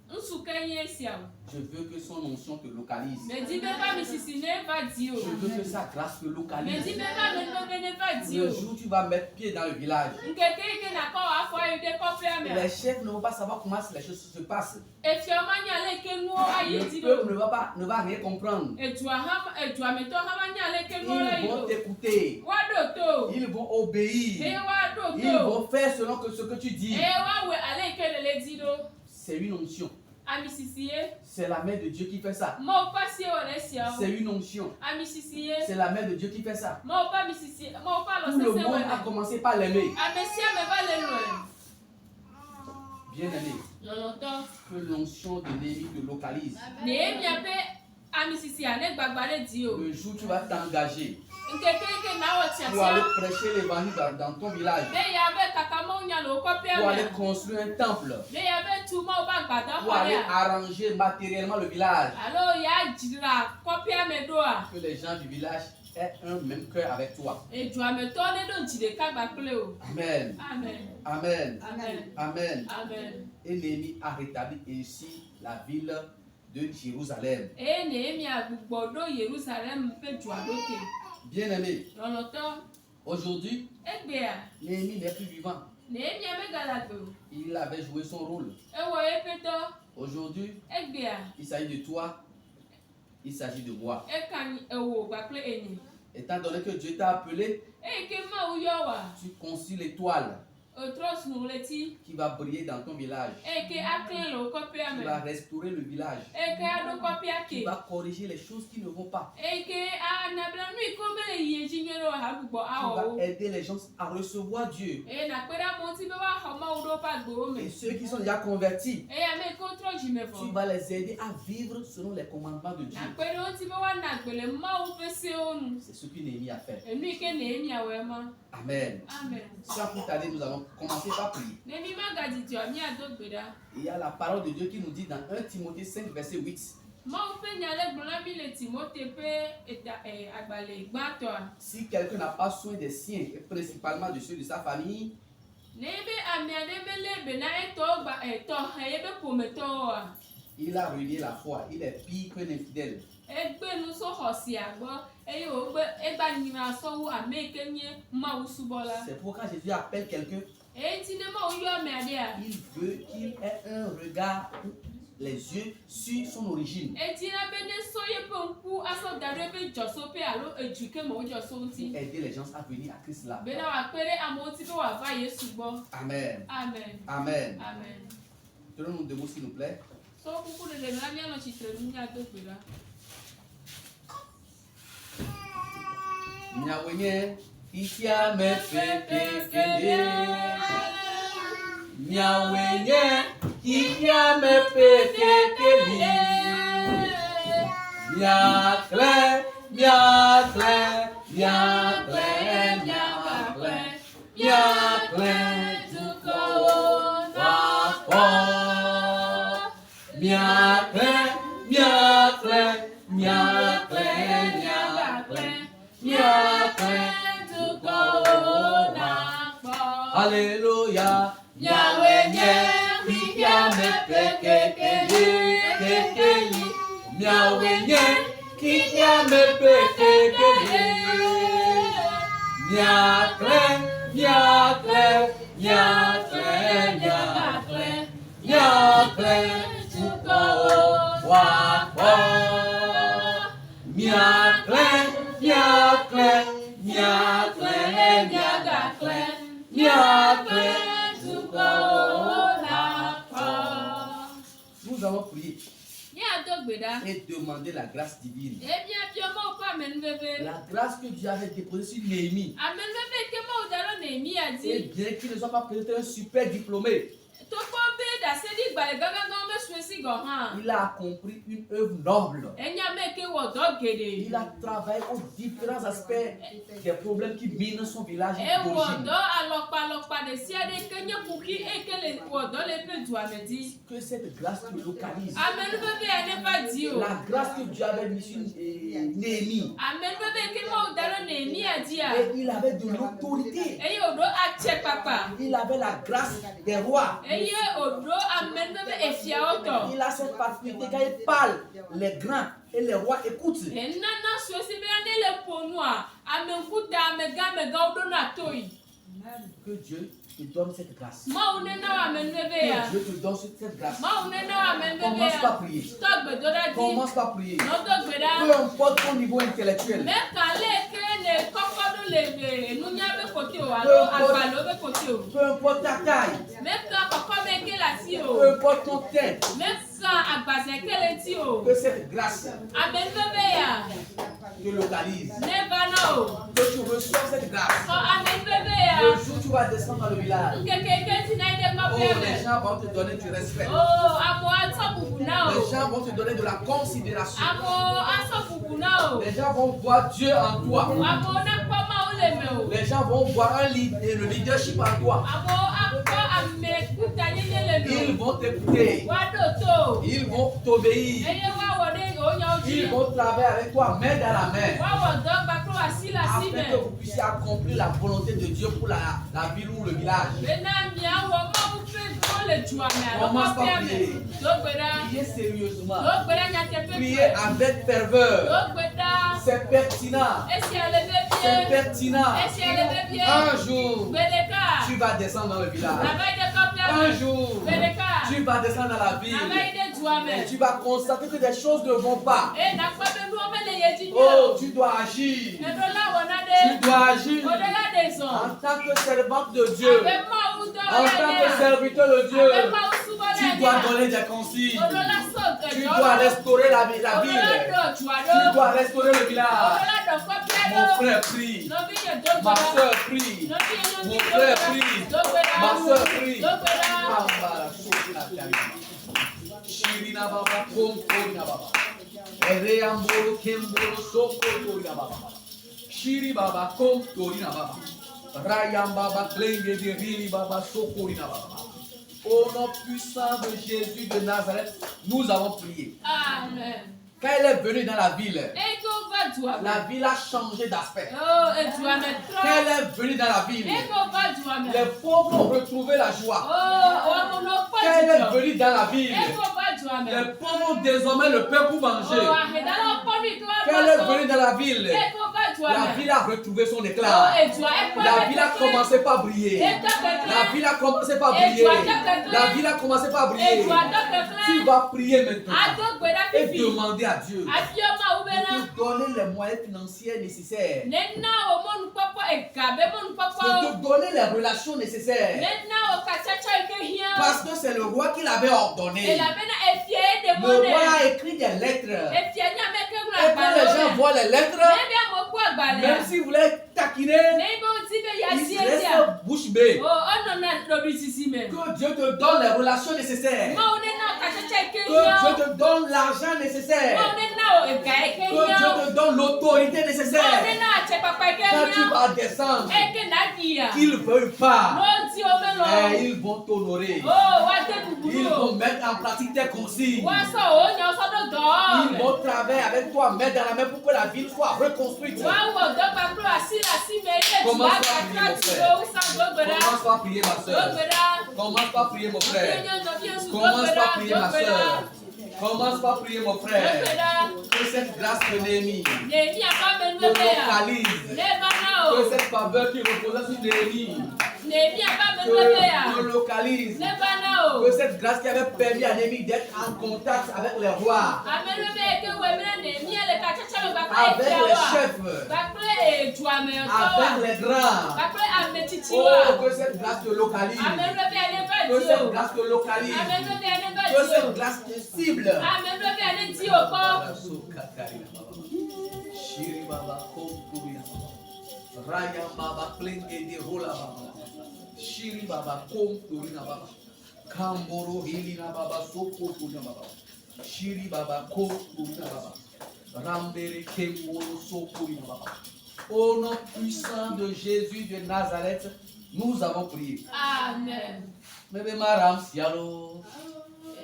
Speaker 2: Ŋutsu ke nye esia o.
Speaker 4: Je veux que son onction te localise.
Speaker 2: Medi be va mi sisi ne va di o.
Speaker 4: Je veux que sa grâce te
Speaker 2: Medi
Speaker 4: localise.
Speaker 2: be va me nove ne va di
Speaker 4: Le
Speaker 2: o.
Speaker 4: jour où tu vas mettre pied dans le village,
Speaker 2: Nkeke yi ke nakɔ wɔ afɔ yi ɖe kɔƒea
Speaker 4: les
Speaker 2: mea.
Speaker 4: chefs ne vont pas savoir comment les choses se passent.
Speaker 2: Efia ma nya ale ke nuwo ayi
Speaker 4: Le
Speaker 2: di
Speaker 4: peuple
Speaker 2: do.
Speaker 4: ne va rien comprendre.
Speaker 2: Eduametɔ hã ma nya ale ke
Speaker 4: Ils
Speaker 2: nuwo ayi
Speaker 4: vont
Speaker 2: do.
Speaker 4: t'écouter.
Speaker 2: Woaɖo to.
Speaker 4: Ils vont obéir.
Speaker 2: Eye woaɖo
Speaker 4: Ils
Speaker 2: to.
Speaker 4: vont faire selon ce que tu dis.
Speaker 2: Eye woawɔe ale yi ke lele di do.
Speaker 4: C'est une onction.
Speaker 2: Ami sisi ye.
Speaker 4: C'est la main de Dieu qui fait ça.
Speaker 2: Mawu ƒe asi wɔ ɖe esia
Speaker 4: C'est
Speaker 2: o.
Speaker 4: une onction.
Speaker 2: Ami sisi ye.
Speaker 4: C'est la main de Dieu qui fait ça.
Speaker 2: Mawu ƒe ami sisi, Mawu ƒe alɔ
Speaker 4: Tout le
Speaker 2: sese
Speaker 4: monde
Speaker 2: wɔe
Speaker 4: a
Speaker 2: ne.
Speaker 4: commencé par l'aimer.
Speaker 2: Ame sia ame va le lɔe.
Speaker 4: Bien aimé,
Speaker 2: Lɔlɔtɔ.
Speaker 4: que l'onction de l'ennemi te localise.
Speaker 2: Nehemia ƒe ami sisia ne gbagba ɖe di o.
Speaker 4: Le jour où tu vas t'engager
Speaker 2: Nkeke yi ke na wɔ
Speaker 4: pour aller
Speaker 2: tiatia.
Speaker 4: prêcher l'évangile dans ton village,
Speaker 2: Ne yave kaka Mawu nya le wo kɔƒea
Speaker 4: pour aller
Speaker 2: me.
Speaker 4: construire un temple,
Speaker 2: Ne yave tu Mawu ƒe agbadɔ
Speaker 4: pour aller
Speaker 2: xɔ ya.
Speaker 4: arranger matériellement le village,
Speaker 2: Alo ya dzra kɔƒea me ɖoa.
Speaker 4: que les gens du village aient un même cœur avec toi.
Speaker 2: Eduametɔ ne ɖo dzi ɖeka gba kple o.
Speaker 4: Amen.
Speaker 2: Amen.
Speaker 4: Amen.
Speaker 2: Amen.
Speaker 4: Amen.
Speaker 2: Amen.
Speaker 4: Et Néhémie a rétabli ainsi la ville de Jérusalem.
Speaker 2: Eye Nehemia gbugbɔ ɖo Yerusalem ƒe dua ɖo ke.
Speaker 4: Bien aimé,
Speaker 2: Lɔlɔtɔ.
Speaker 4: aujourd'hui,
Speaker 2: Egbea.
Speaker 4: Néhémie n'est plus vivant.
Speaker 2: Nehemia megale agbe o.
Speaker 4: Il avait joué son rôle.
Speaker 2: Ewɔ eƒe dɔ.
Speaker 4: Aujourd'hui,
Speaker 2: Egbea.
Speaker 4: il s'agit de toi, il s'agit de moi.
Speaker 2: Eka ewo gba kple enyi.
Speaker 4: Étant donné que Dieu t'a appelé,
Speaker 2: Eye ke Mawu yɔ wa.
Speaker 4: tu conçus l'étoile
Speaker 2: Otrɔ sunu ɣleti.
Speaker 4: qui va briller dans ton village,
Speaker 2: Eye ke aklẽ le wo kɔƒea
Speaker 4: qui
Speaker 2: me.
Speaker 4: va restaurer le village,
Speaker 2: Eye ke aɖo kɔƒea
Speaker 4: qui
Speaker 2: ke.
Speaker 4: va corriger les choses qui ne vont pas,
Speaker 2: Eye ke anabla nu yi ke mele yie dzi nyuie ɖe o ha gbugbɔ
Speaker 4: qui
Speaker 2: awɔ
Speaker 4: va
Speaker 2: wo.
Speaker 4: aider les gens à recevoir Dieu.
Speaker 2: Eye nakpe ɖe amewo ŋuti be woaxɔ Mawu ɖe woƒe agbewo me.
Speaker 4: Et ceux qui sont déjà convertis,
Speaker 2: Eye ame yi ke wotrɔ dzi me
Speaker 4: tu
Speaker 2: vɔ.
Speaker 4: vas les aider à vivre selon les commandements de Dieu.
Speaker 2: Nakpe ɖe wo ŋuti be woana agbe le Mawu ƒe sewo nu.
Speaker 4: C'est ce que Néhémie a fait.
Speaker 2: Enu yi ke Nehemia wɔ ema.
Speaker 4: Amen.
Speaker 2: Amen.
Speaker 4: Sans plus tarder, nous allons commencer par prier.
Speaker 2: Ne mi magadzi dzɔ miado gbe ɖa.
Speaker 4: Il y a la parole de Dieu qui nous dit dans 1 Timothée 5, verset 8.
Speaker 2: Mawu ƒe nya le gblɔ na mi le Timote ƒe agbalẽ gbãtɔa.
Speaker 4: Si quelqu'un n'a pas soin des siens, et principalement de ceux de sa famille,
Speaker 2: Ne be ame aɖe mele be na etɔwo tɔxɛ ye be ƒometɔwo oa.
Speaker 4: il a renié la foi. Il est pire qu'un infidèle.
Speaker 2: Egbe nusɔ xɔsia gbɔ eye wògbe egba nyina sɔ wu ame yi ke nye Mawu subɔla.
Speaker 4: C'est pourquoi Jésus appelle quelqu'un.
Speaker 2: Eti ne Mawu yɔ ame aɖea.
Speaker 4: Il veut qu'il ait un regard, les yeux sur son origine.
Speaker 2: Eti na be ne sɔ yeƒe ŋku asɔ da ɖe eƒe dzɔsoƒe alo edu ke me wodzɔ so ŋuti.
Speaker 4: Pour aider les gens à venir à Christ là.
Speaker 2: Bena wòakpe ɖe amewo ŋuti be wòava Yesu gbɔ.
Speaker 4: Amen.
Speaker 2: Amen.
Speaker 4: Amen.
Speaker 2: Amen.
Speaker 4: Tenons-nous debout, s'il nous plaît.
Speaker 2: So kuku de na bia no chitre nu nya do gbera.
Speaker 4: Nyawenye ikia mepekekele. Nyawenye ikia mepekekele. Miakle, miakle, miakle, miakle, miakle, tuko wako. Miakle, miakle, miakle, miakle, miakle, tuko wako. Alléluia. Nyawenye ikia mepekekele, kekele. Miawenye kikia mepekekele. Miakle, miakle, miakle, miakle, miakle, tuko wako. Miakle, miakle, miakle, miakle, miakle, tuko wako. Nous allons prier et demander la grâce divine. La grâce que Dieu avait déposée sur Néhémie. Et bien qu'il ne soit pas peut-être un super diplômé, il a accompli une œuvre noble. Il a travaillé aux différents aspects des problèmes qui minent son village d'origine. Que cette grâce te localise. La grâce que Dieu avait mise sur Néhémie. Et il avait de l'autorité. Il avait la grâce des rois. Il a cette particularité quand il parle, les grands et les rois écoutent. Que Dieu te donne cette grâce. Que Dieu te donne cette grâce. Commence par prier. Commence par prier. Peu importe ton niveau intellectuel. Peu importe ta taille. Peu importe ton tête. Que cette grâce te localise. Que tu reçois cette grâce. Le jour où tu vas descendre dans le village, les gens vont te donner du respect. Les gens vont te donner de la considération. Les gens vont voir Dieu en toi. Les gens vont voir le leadership en toi. Ils vont t'écouter. Ils vont t'obéir. Ils vont travailler avec toi main dans la main. Afin que vous puissiez accomplir la volonté de Dieu pour la ville ou le village. Commence par prier. Priez sérieusement. Priez avec ferveur. C'est pertinent. C'est pertinent. Un jour, tu vas descendre dans le village. Un jour, tu vas descendre dans la ville. Et tu vas constater que des choses ne vont pas. Oh, tu dois agir. Tu dois agir en tant que servante de Dieu. En tant que serviteur de Dieu. Tu dois donner des consignes. Tu dois restaurer la ville. Tu dois restaurer le village. Mon frère prie. Ma soeur prie. Mon frère prie. Ma soeur prie. Shirina baba komkorina baba. Ereambolo kembolo sokorina baba. Shiri baba komkorina baba. Rayam baba klenge de riri baba sokorina baba. Au nom puissant de Jésus de Nazareth, nous avons prié.
Speaker 2: Amen.
Speaker 4: Quand elle est venue dans la ville a changé d'aspect. Quand elle est venue dans la ville, les pauvres ont retrouvé la joie. Quand elle est venue dans la ville, les pauvres désormais le pain pour manger. Quand elle est venue dans la ville, La ville a retrouvé son éclat. La ville a commencé par briller. La ville a commencé par briller. La ville a commencé par briller. Tu vas prier maintenant et demander à Dieu de te donner les moyens financiers nécessaires, de te donner les relations nécessaires, parce que c'est le roi qui l'avait ordonné. Le roi a écrit des lettres. Et quand les gens voient les lettres, même si vous voulez taquiner, ils restent bouche bée. Que Dieu te donne les relations nécessaires. Que Dieu te donne l'argent nécessaire. Que Dieu te donne l'autorité nécessaire. Quand tu vas descendre, qu'ils ne veuillent pas, ils vont t'honorer. Ils vont mettre en pratique tes consignes. Ils vont travailler avec toi, mettre dans la main pour que la ville soit reconstruite. Commence par prier, ma soeur. Commence par prier, mon frère. Commence par prier, ma soeur. Commence par prier, mon frère. Que cette grâce de Néhémie te localise. Que cette faveur qui repose sur Néhémie te localise. Que cette grâce qui avait permis à Néhémie d'être en contact avec les rois, avec les chefs, avec les grands. Oh, que cette grâce te localise. Que cette grâce te localise. Que cette grâce te cible. Raya baba plenge de rola baba. Shiri baba kom turina baba. Kamboro hilina baba soko turina baba. Shiri baba kom turina baba. Rambere kemboro soko turina baba. Au nom puissant de Jésus de Nazareth, nous avons prié.
Speaker 2: Amen.
Speaker 4: Bebe maram sialo.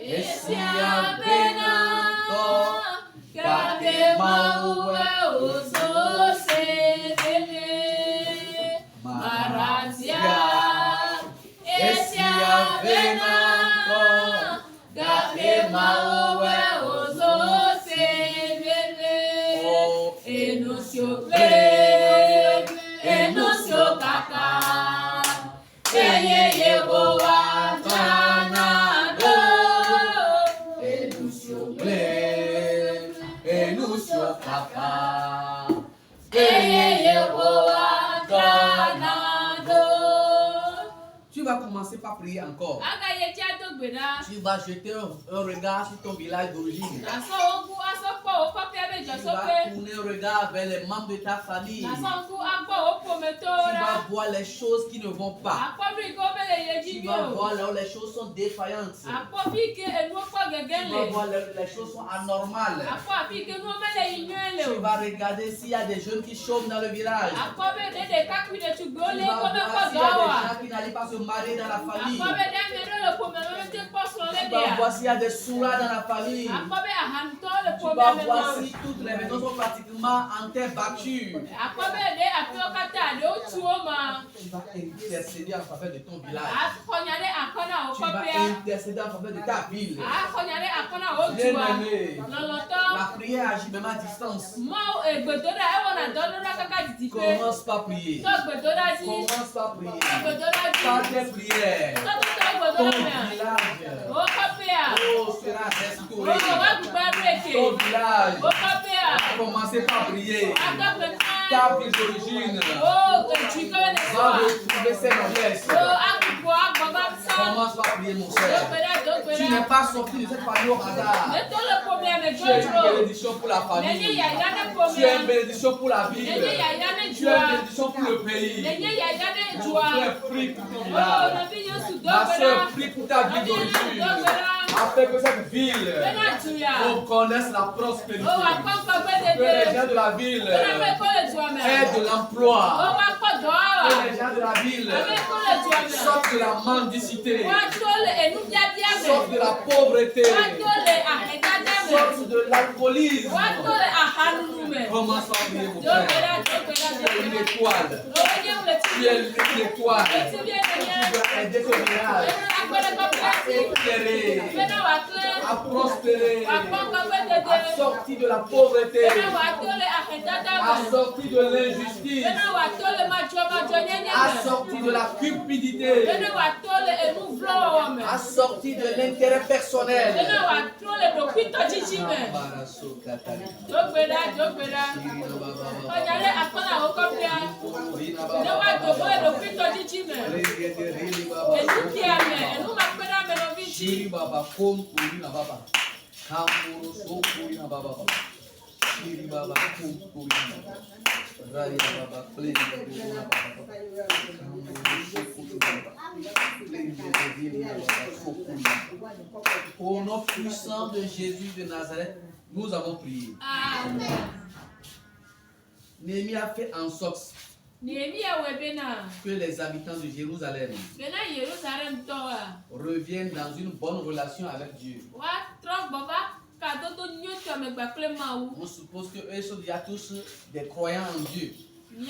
Speaker 4: Esia benato. Kake maue osose. Marazia, Esia venanto, Gabe maue ozo sevele, Enusio ple, Enusio kaka, Eye yehowa tanado, Enusio ple, Enusio kaka, Eye yehowa. Tu vas commencer par prier encore. Tu vas jeter un regard sur ton village d'origine. Tu vas tourner un regard vers les membres de ta famille. Tu vas voir les choses qui ne vont pas. Tu vas voir là où les choses sont défaillantes. Tu vas voir les choses sont anormales. Tu vas regarder s'il y a des jeunes qui chôment dans le village. Tu vas voir s'il y a des gens qui n'allaient pas se marier dans la famille. Tu vas voir s'il y a des sourds dans la famille. Tu vas voir si toutes les maisons sont pratiquement en terre battue. Tu vas intercéder en faveur de ton village. Tu vas intercéder en faveur de ta ville. Bien-aimé, la prière agit même à distance. Commence par prier. Commence par prier. Par tes prières, ton village sera restauré. Ton village va commencer par prier. Ta ville d'origine va retrouver ses noblesses. Commence par prier, mon frère. Tu n'es pas sorti de cette famille au hasard. Tu es une bénédiction pour la famille. Tu es une bénédiction pour la ville. Tu es une bénédiction pour le pays. Mon frère, prie pour ton village. Ma soeur, prie pour ta ville d'origine. Afin que cette ville connaisse la prospérité. Que les gens de la ville aient de l'emploi. Que les gens de la ville sortent de la mendicité, sortent de la pauvreté, sortent de l'alcoolisme. Commence à prier, mon frère. Tu es une étoile. Tu es une étoile. Tu dois aider ton village à éclairer libérer, à prospérer, à sortir de la pauvreté, à sortir de l'injustice, à sortir de la cupidité, à sortir de l'intérêt personnel. Au nom puissant de Jésus de Nazareth, nous avons prié.
Speaker 2: Amen.
Speaker 4: Néhémie a fait en sorte que les habitants de Jérusalem reviennent dans une bonne relation avec Dieu. On suppose qu'eux sont déjà tous des croyants en Dieu. Il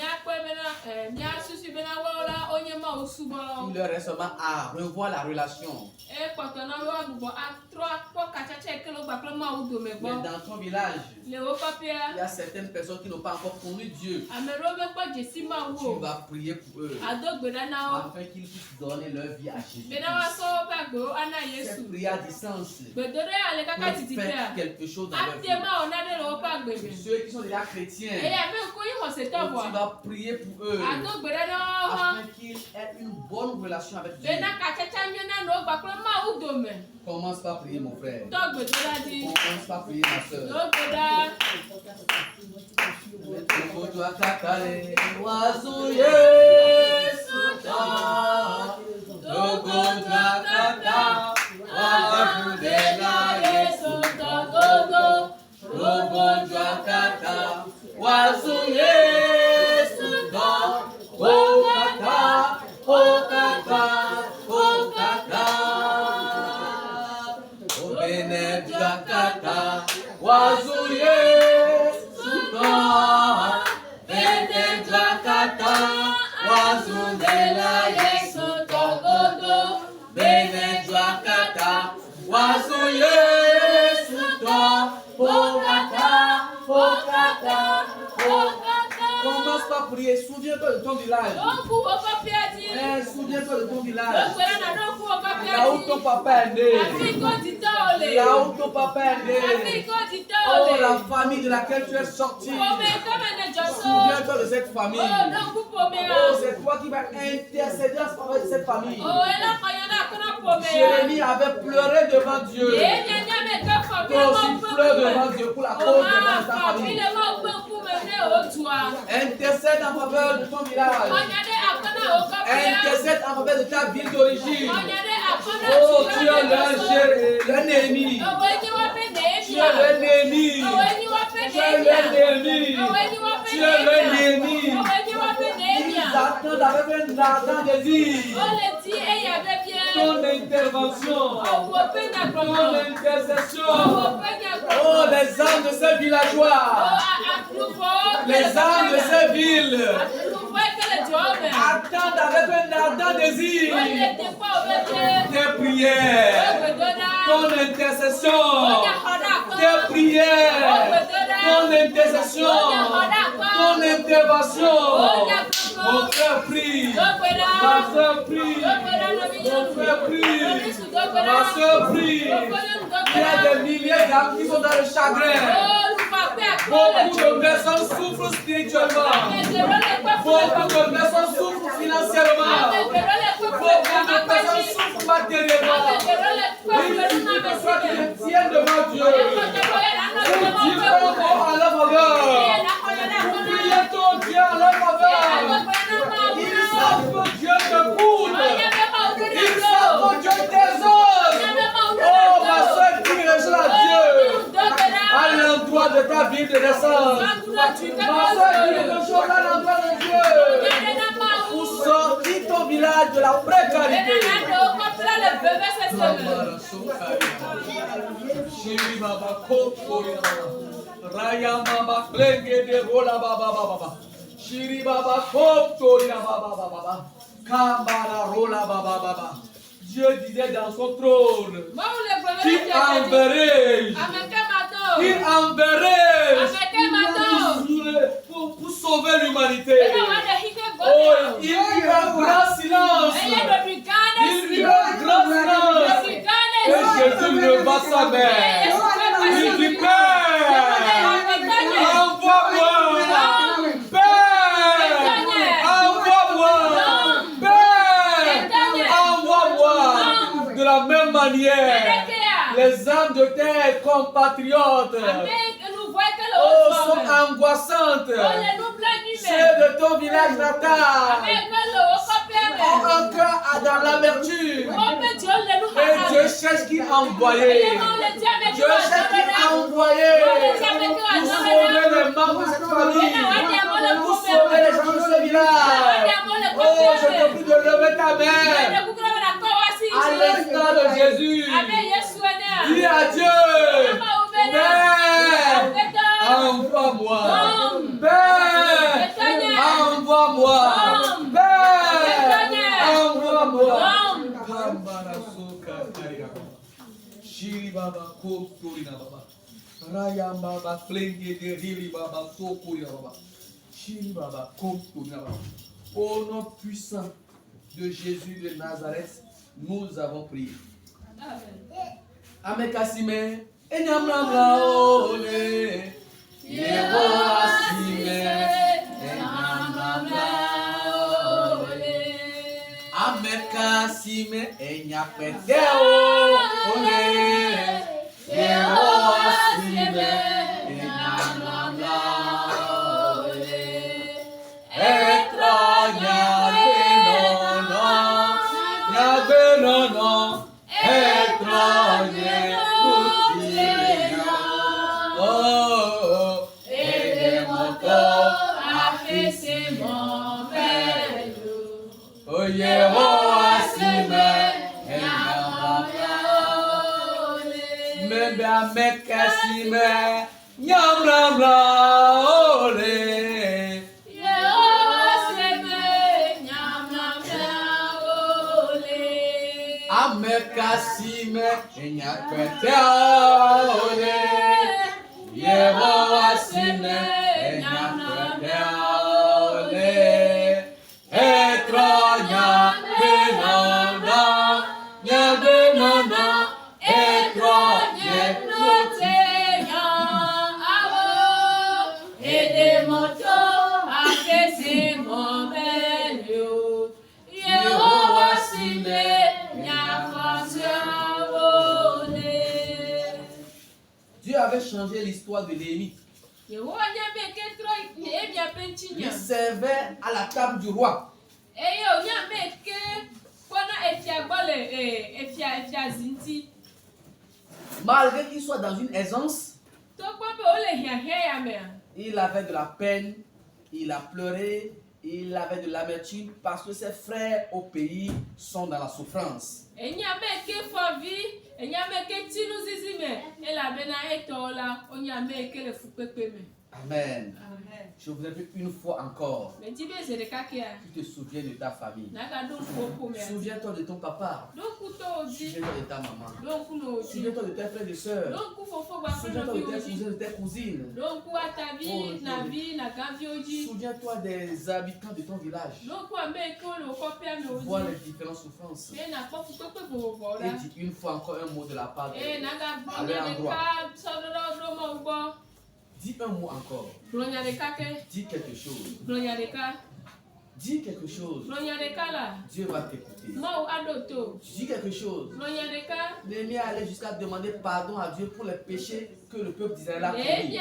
Speaker 4: leur reste seulement à revoir la relation. Mais dans ton village, il y a certaines personnes qui n'ont pas encore connu Dieu. Tu vas prier pour eux afin qu'ils puissent donner leur vie à Jésus. Cette prière a du sens pour faire quelque chose dans leur vie. Ceux qui sont déjà chrétiens, tu vas prier pour eux afin qu'ils aient une bonne relation avec Dieu. Commence par prier, mon frère. Commence par prier, ma soeur. Commence par prier, souviens-toi de ton village. Souviens-toi de ton village. Là où ton papa est né. Là où ton papa est né. Oh, la famille de laquelle tu es sorti. Souviens-toi de cette famille. Oh, c'est toi qui vas intercéder en faveur de cette famille. Jérémie avait pleuré devant Dieu. Toi aussi pleure devant Dieu pour la cause de ta famille. Intercède en faveur de ton village. Intercède en faveur de ta ville d'origine. Oh, tu es le Néhémie. Tu es le Néhémie. Tu es le Néhémie. Tu es le Néhémie. Ils attendent avec un ardent désir ton intervention, ton intercession. Oh, les âmes de ces villageois, les âmes de ces villes attendent avec un ardent désir tes prières, ton intercession, tes prières, ton intercession, ton intervention. Mon frère prie, ma soeur prie, mon frère prie, ma soeur prie. Il y a des milliers d'âmes qui sont dans le chagrin. Beaucoup de personnes souffrent spirituellement. Beaucoup de personnes souffrent financièrement. Beaucoup de personnes souffrent matériellement. Il suffit que toi tu te tiennes devant Dieu. Dieu encore à la faveur. Priez ton Dieu à la faveur. Ils savent que Dieu te coule. Ils savent que Dieu t'exauce. Oh, ma soeur, prie à Dieu à l'endroit de ta ville de naissance. Ma soeur, prie quelque chose à l'endroit de Dieu pour sortir ton village de la précarité. Raya mama klenge de rola baba baba. Shiri baba kop tori baba baba. Kambara rola baba baba. Dieu disait dans son trône, qui enverrai-je? Qui enverrai-je pour sauver l'humanité? Oh, il y a un grand silence. Il y a un grand silence. Et Jésus leva sa main. Il dit, Père, envoie-moi. Père, envoie-moi. Père, envoie-moi. De la même manière, les âmes de tes compatriotes sont angoissantes. Ceux de ton village natal ont un cœur dans l'amertume. Et Dieu cherche qui envoyer. Dieu cherche qui envoyer pour sauver les membres de cette famille, pour sauver les gens de ce village. Oh, je te prie de lever ta main à l'instant de Jésus. Dis à Dieu, Père, envoie-moi. Père, envoie-moi. Père, envoie-moi. Shiri baba kotorina baba. Raya baba flenge de riri baba sokorina baba. Shiri baba kotorina baba. Au nom puissant de Jésus de Nazareth, nous avons prié. Amen. Kasime, enyamra ole. Yebo asime, enyamra ole. Amen kasime, enyapete ole. Yebo asime, enyamra ole. Etronya benono, etronya kutina. Oh, edemoto afese mon belo. Oh, Yehovah sime, enyamra ole. Membe amekasime, nyamra ole. Amekasime enyakwete ole. Yehovah sime enyakwete ole. Etronya benona, nya benona, etronya noteya avo. Edemoto afese momelo. Yehovah sime. Dieu avait changé l'histoire de Néhémie. Il servait à la table du roi. Malgré qu'il soit dans une aisance, il avait de la peine, il a pleuré, il avait de l'amertume parce que ses frères au pays sont dans la souffrance. Amen. Je voudrais dire une fois encore, tu te souviens de ta famille. Souviens-toi de ton papa. Souviens-toi de ta maman. Souviens-toi de tes frères et sœurs. Souviens-toi de tes cousins, de tes cousines. Souviens-toi des habitants de ton village. Vois les différentes souffrances. Et dis une fois encore un mot de la part de l'endroit. Dis un mot encore. Dis quelque chose. Dis quelque chose. Dieu va t'écouter. Dis quelque chose. Néhémie allait jusqu'à demander pardon à Dieu pour les péchés que le peuple d'Israël a commis.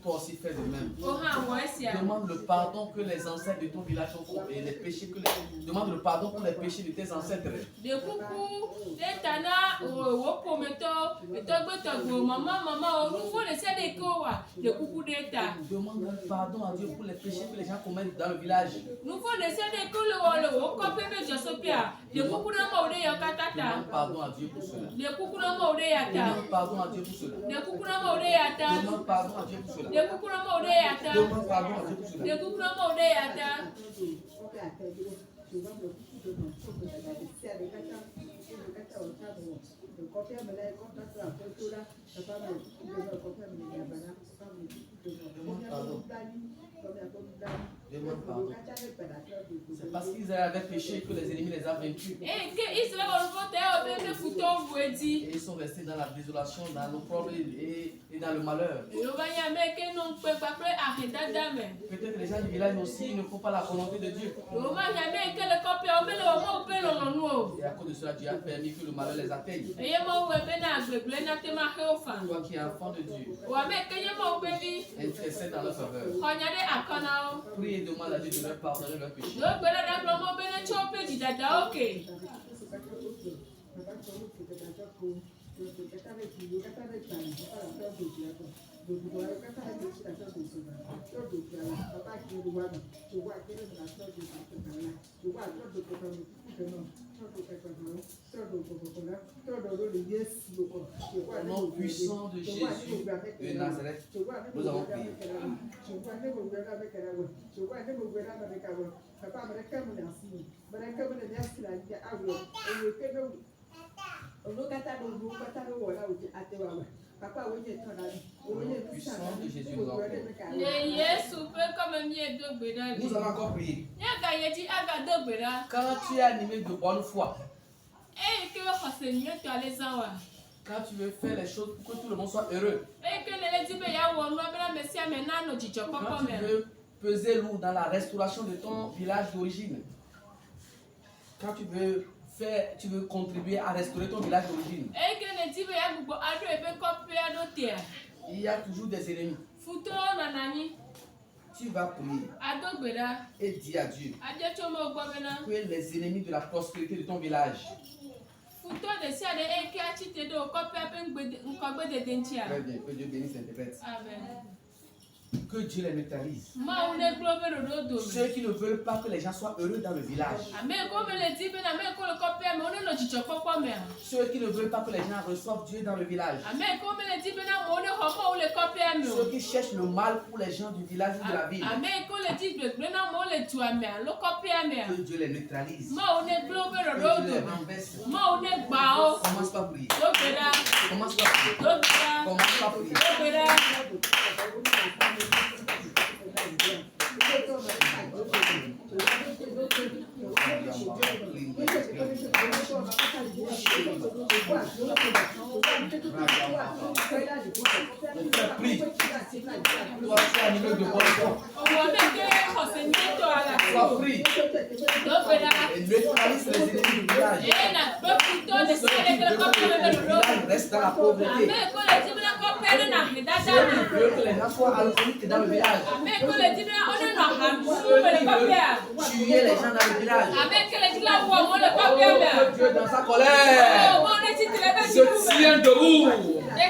Speaker 4: Toi aussi fais de même. Demande le pardon que les ancêtres de ton village ont commis. Les péchés que demande le pardon pour les péchés de tes ancêtres. Demande pardon à Dieu pour les péchés que les gens commettent dans le village. Demande pardon à Dieu pour cela. Demande pardon à Dieu pour cela.
Speaker 2: kukurama ode yata.
Speaker 4: Demande pardon à Dieu pour cela.
Speaker 2: De kukurama ode yata.
Speaker 4: Demande pardon à Dieu pour cela.
Speaker 2: De kukurama ode yata.
Speaker 4: Demande pardon. C'est parce qu'Israël avait péché que les ennemis les ont vaincus.
Speaker 2: Et que Israël va voter au même foutu vouedi.
Speaker 4: Et ils sont restés dans la désolation, dans l'opprobre et dans le malheur.
Speaker 2: Yobanya meke non peut pas près arrêter dame.
Speaker 4: Peut-être que les gens du village aussi ne font pas la volonté de Dieu.
Speaker 2: Yobanya meke le copie au même au pelo no.
Speaker 4: Et à cause de cela, Dieu a permis que le malheur les atteigne.
Speaker 2: Et yemo webe na agbeble na te ma heofa.
Speaker 4: Toi qui es enfant de Dieu,
Speaker 2: Wa meke yemo bebi.
Speaker 4: intercède dans leur faveur.
Speaker 2: Konyade akana o.
Speaker 4: Prie et demande à Dieu de leur pardonner leurs péchés.
Speaker 2: Yo gbere na gbomo bene chope di dada oke.
Speaker 4: Au nom puissant de Jésus de Nazareth, nous avons prié. Au nom puissant de Jésus, nous avons prié.
Speaker 2: Le Yesu pe comme mie do gbeda
Speaker 4: Nous
Speaker 2: ni.
Speaker 4: allons encore prier.
Speaker 2: Yaga yeji aga do gbeda.
Speaker 4: Quand tu es animé de bonne foi,
Speaker 2: E ke yo khose ni to ale zawa.
Speaker 4: quand tu veux faire les choses pour que tout le monde soit heureux,
Speaker 2: E ke le di be ya wo no bela mesia me na no jijo
Speaker 4: quand
Speaker 2: koko
Speaker 4: tu
Speaker 2: me.
Speaker 4: veux peser lourd dans la restauration de ton village d'origine, quand tu veux contribuer à restaurer ton village d'origine,
Speaker 2: E ke le di be ya gbogbo ado e be kopi ado te.
Speaker 4: il y a toujours des ennemis.
Speaker 2: Futo na nani.
Speaker 4: Tu vas prier
Speaker 2: Ado gbeda.
Speaker 4: et dire à Dieu
Speaker 2: Aje chomo gbo bena.
Speaker 4: que les ennemis de la prospérité de ton village,
Speaker 2: Futo de sia de e ke achite do kopi ape ngbede nkogbe de dentia.
Speaker 4: très bien, que Dieu bénisse l'interprète,
Speaker 2: Amen.
Speaker 4: que Dieu les neutralise.
Speaker 2: Ma une globe do do.
Speaker 4: Ceux qui ne veulent pas que les gens soient heureux dans le village,
Speaker 2: Amen ko me le di be na me ko le kopi me one no jijo koko me.
Speaker 4: ceux qui ne veulent pas que les gens reçoivent Dieu dans le village,
Speaker 2: Amen ko me le di be na mo one homo le kopi me.
Speaker 4: ceux qui cherchent le mal pour les gens du village ou de la ville,
Speaker 2: Amen ko le di be na mo le tu ame lo kopi me.
Speaker 4: que Dieu les neutralise,
Speaker 2: Ma une globe
Speaker 4: que
Speaker 2: do
Speaker 4: Dieu les
Speaker 2: do.
Speaker 4: renverse.
Speaker 2: Ma une gba o.
Speaker 4: Commence par prier.
Speaker 2: Do gbeda.
Speaker 4: Commence par prier.
Speaker 2: Do gbeda.
Speaker 4: Commence par prier.
Speaker 2: Do gbeda.
Speaker 4: Prie. Toi, tu es animé de bonne foi.
Speaker 2: Owo me ke khose ni to ala.
Speaker 4: Sois prie
Speaker 2: Do gbeda.
Speaker 4: et neutralise les ennemis du village.
Speaker 2: E na do futo de sia de ke kopi me
Speaker 4: Le
Speaker 2: do do.
Speaker 4: village reste dans la pauvreté.
Speaker 2: Amen ko le di be na kopi na hidada.
Speaker 4: Ceux qui veulent que les gens soient alcooliques dans le village,
Speaker 2: Amen ko le di be na one no hamu le kopi a.
Speaker 4: tuer les gens dans le village.
Speaker 2: Amen ko le di la wo mo le kopi
Speaker 4: Oh,
Speaker 2: me.
Speaker 4: que Dieu dans sa colère
Speaker 2: Oh, mo ne ti telebe
Speaker 4: se tient debout,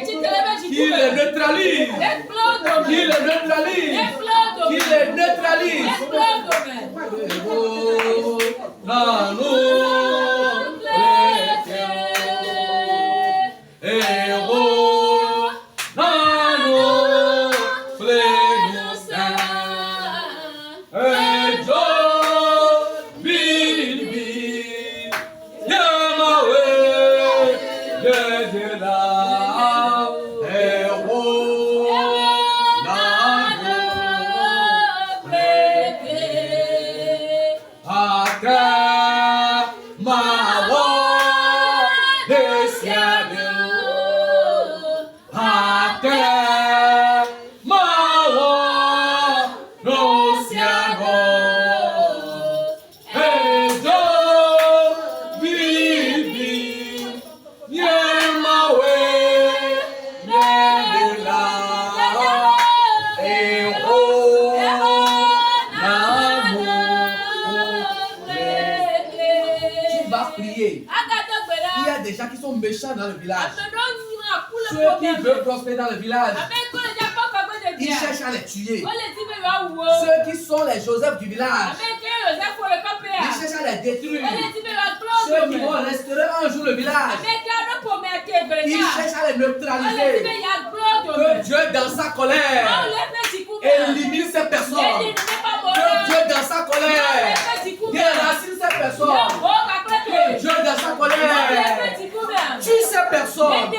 Speaker 2: ti telebe ji
Speaker 4: qu'il les neutralise,
Speaker 2: Explodo
Speaker 4: qu'il les neutralise, qu'il les neutralise. Oh, nano, méchants dans le village. Ceux qui veulent prospérer dans le village, ils cherchent à les tuer. Ceux qui sont les Joseph du village, ils cherchent à les détruire. Ceux qui vont restaurer un jour le village, ils cherchent à les neutraliser. Que Dieu dans sa colère élimine ces personnes. Que Dieu dans sa colère déracine ces personnes. Que Dieu dans sa colère tue ces personnes.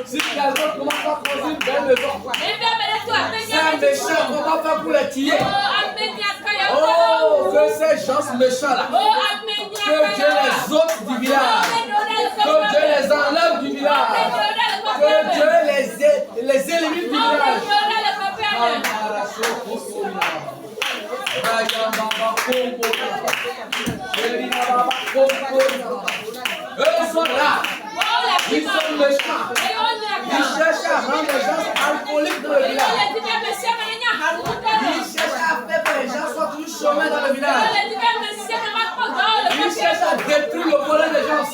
Speaker 4: Si quelqu'un commence à poser une belle maison, c'est méchant, on va faire pour les tuer. Oh, que ces gens méchants là, que Dieu les ôte du village, que Dieu les enlève du village, que Dieu les élimine du village. Eux sont là, ils sont méchants, ils cherchent à rendre les gens alcooliques dans le village. Ils cherchent à faire que les gens soient toujours chômés dans le village. Ils cherchent à détruire le bonheur des gens.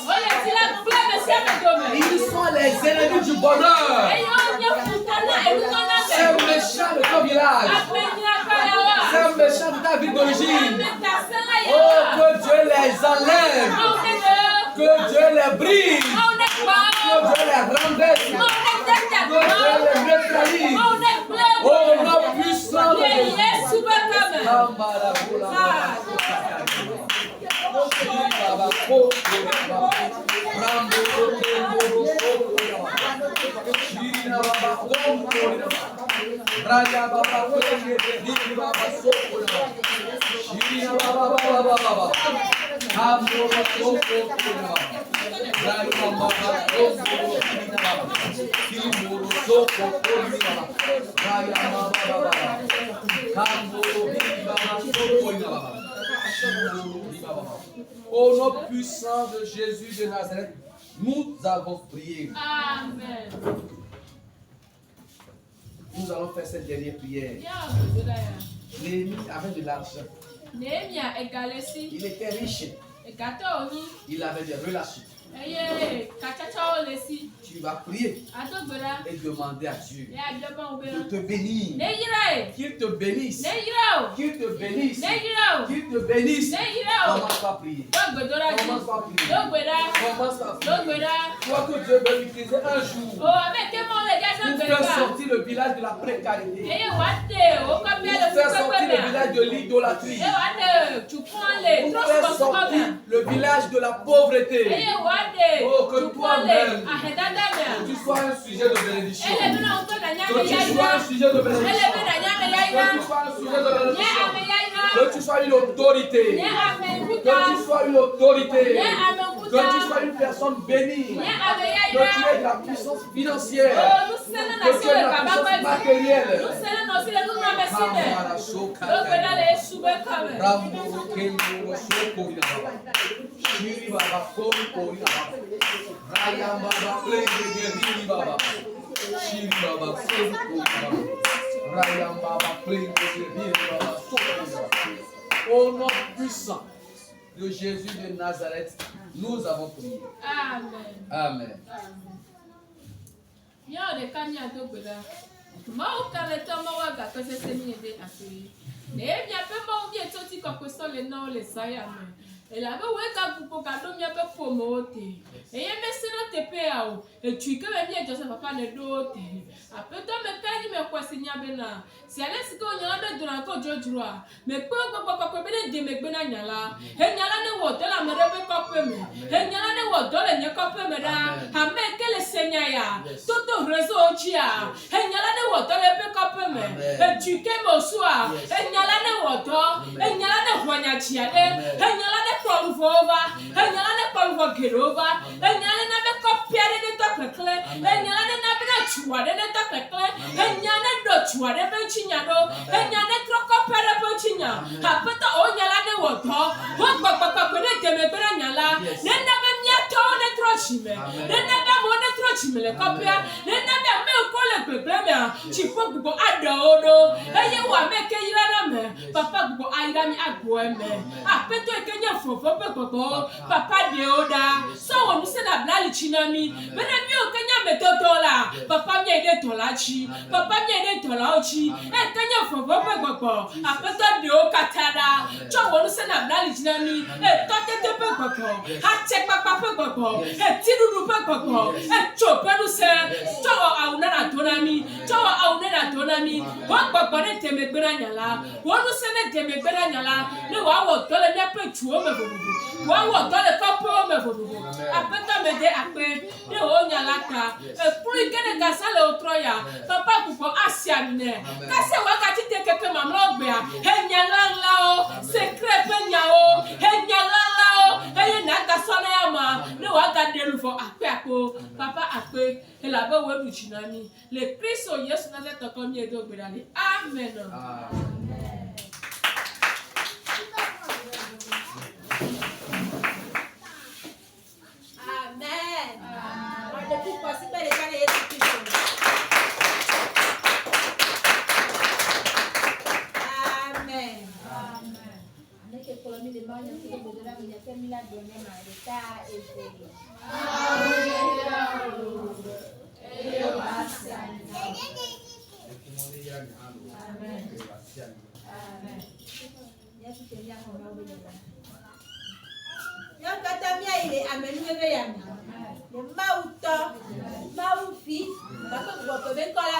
Speaker 4: Ils sont les ennemis du bonheur. C'est méchant de ton village. C'est méchant de ta ville d'origine. Oh, que Dieu les enlève. Que Dieu les brise. Que Dieu les renverse. Que Dieu les neutralise. Oh, nom puissant de Jésus. Au nom puissant de Jésus de Nazareth, nous avons prié.
Speaker 2: Amen.
Speaker 4: Nous allons faire cette dernière prière. Néhémie avait de l'argent. Il était riche. Il avait des relations. Tu vas prier et demander à Dieu de te bénir. Qu'il te bénisse. Qu'il te bénisse. Qu'il te bénisse. Commence à prier. Commence à prier. Commence à prier. Toi que Dieu veut utiliser un jour pour faire sortir le village de la précarité. Pour faire sortir le village de l'idolâtrie. Pour faire sortir le village de la pauvreté. Oh, que toi-même, que tu sois un sujet de bénédiction. Que tu sois un sujet de bénédiction. Que tu sois un sujet de bénédiction. Que tu sois une autorité. Que tu sois une autorité. Que tu sois une personne bénie. Que tu aies de la puissance financière. Que tu aies de la puissance matérielle. Au nom puissant de Jésus de Nazareth, nous avons prié.
Speaker 2: Amen.
Speaker 4: Amen.
Speaker 2: Et là, pour et et tu que bien Joseph papa ne dote. Après toi me quand me quoi signa bena. Si allez ce qu'on y a de encore George Roy. Mais quoi bena de me bena nyala. He nyala ne woto la me rebe kopeme. He nyala ne woto le nye kopeme da. Ha me que le seigneur ya. Toto réseau chia. He nyala ne woto le be kopeme. Et tu que mo soa. He nyala ne woto. He nyala ne wanya chia de. He nyala ne prolvova. He nyala ne prolvo gerova. He nyala ne be kopiare de tokle. He nyala ne na be na chua de tokle. He nyala do chua de be chinyado. He nyala troko pere be chinya. Apeta o nyala ne woto. Ho papa ne teme be nyala. Ne na be miato ne trochime. Ne na be mo ne trochime le kopia. Ne na be me ko le pepleme. Chipo gugo adodo. Eye wa me ke yira na me. Papa gugo ayira mi agbo eme. Apeto ekenya fofo pe koko. Papa de oda. So wonu se na blali chinami. Bena mi okenya metoto la. Papa mi mie de tolachi papa mie de tolachi e kanya fofo pe gbogbo apeto de o katara cho wonu se na bla lijinami e tokete pe gbogbo ha che papa pe gbogbo e tinunu pe gbogbo e cho pedu se cho awuna na tonami cho awuna na tonami wo gbogbo ne temegbera nyala wonu se ne temegbera nyala ne wa wo tole ne pe tuo me bobo wa wo tole kopo me bobo apeto me de ape ne o nyala ka e puri kene gasale otroya papa kupo asiamine kase wakati tekeke mamlo gbea enyala lao secret penyao enyala lao eye na gasale ama ne waga delu fo ape apo papa ape elabe wedu chinami le Kristo Yesu Nazareth komi edo gbedale amen.
Speaker 1: Amen. On ne peut pas si belle et Yesu Kristo. Amen. Avec le colonie de Maria qui est de la vie, fait mille années de Marita et Jésus. Yang kata mia ile amenuwe yami. Le mauto, maufi, bako kwa pebe kola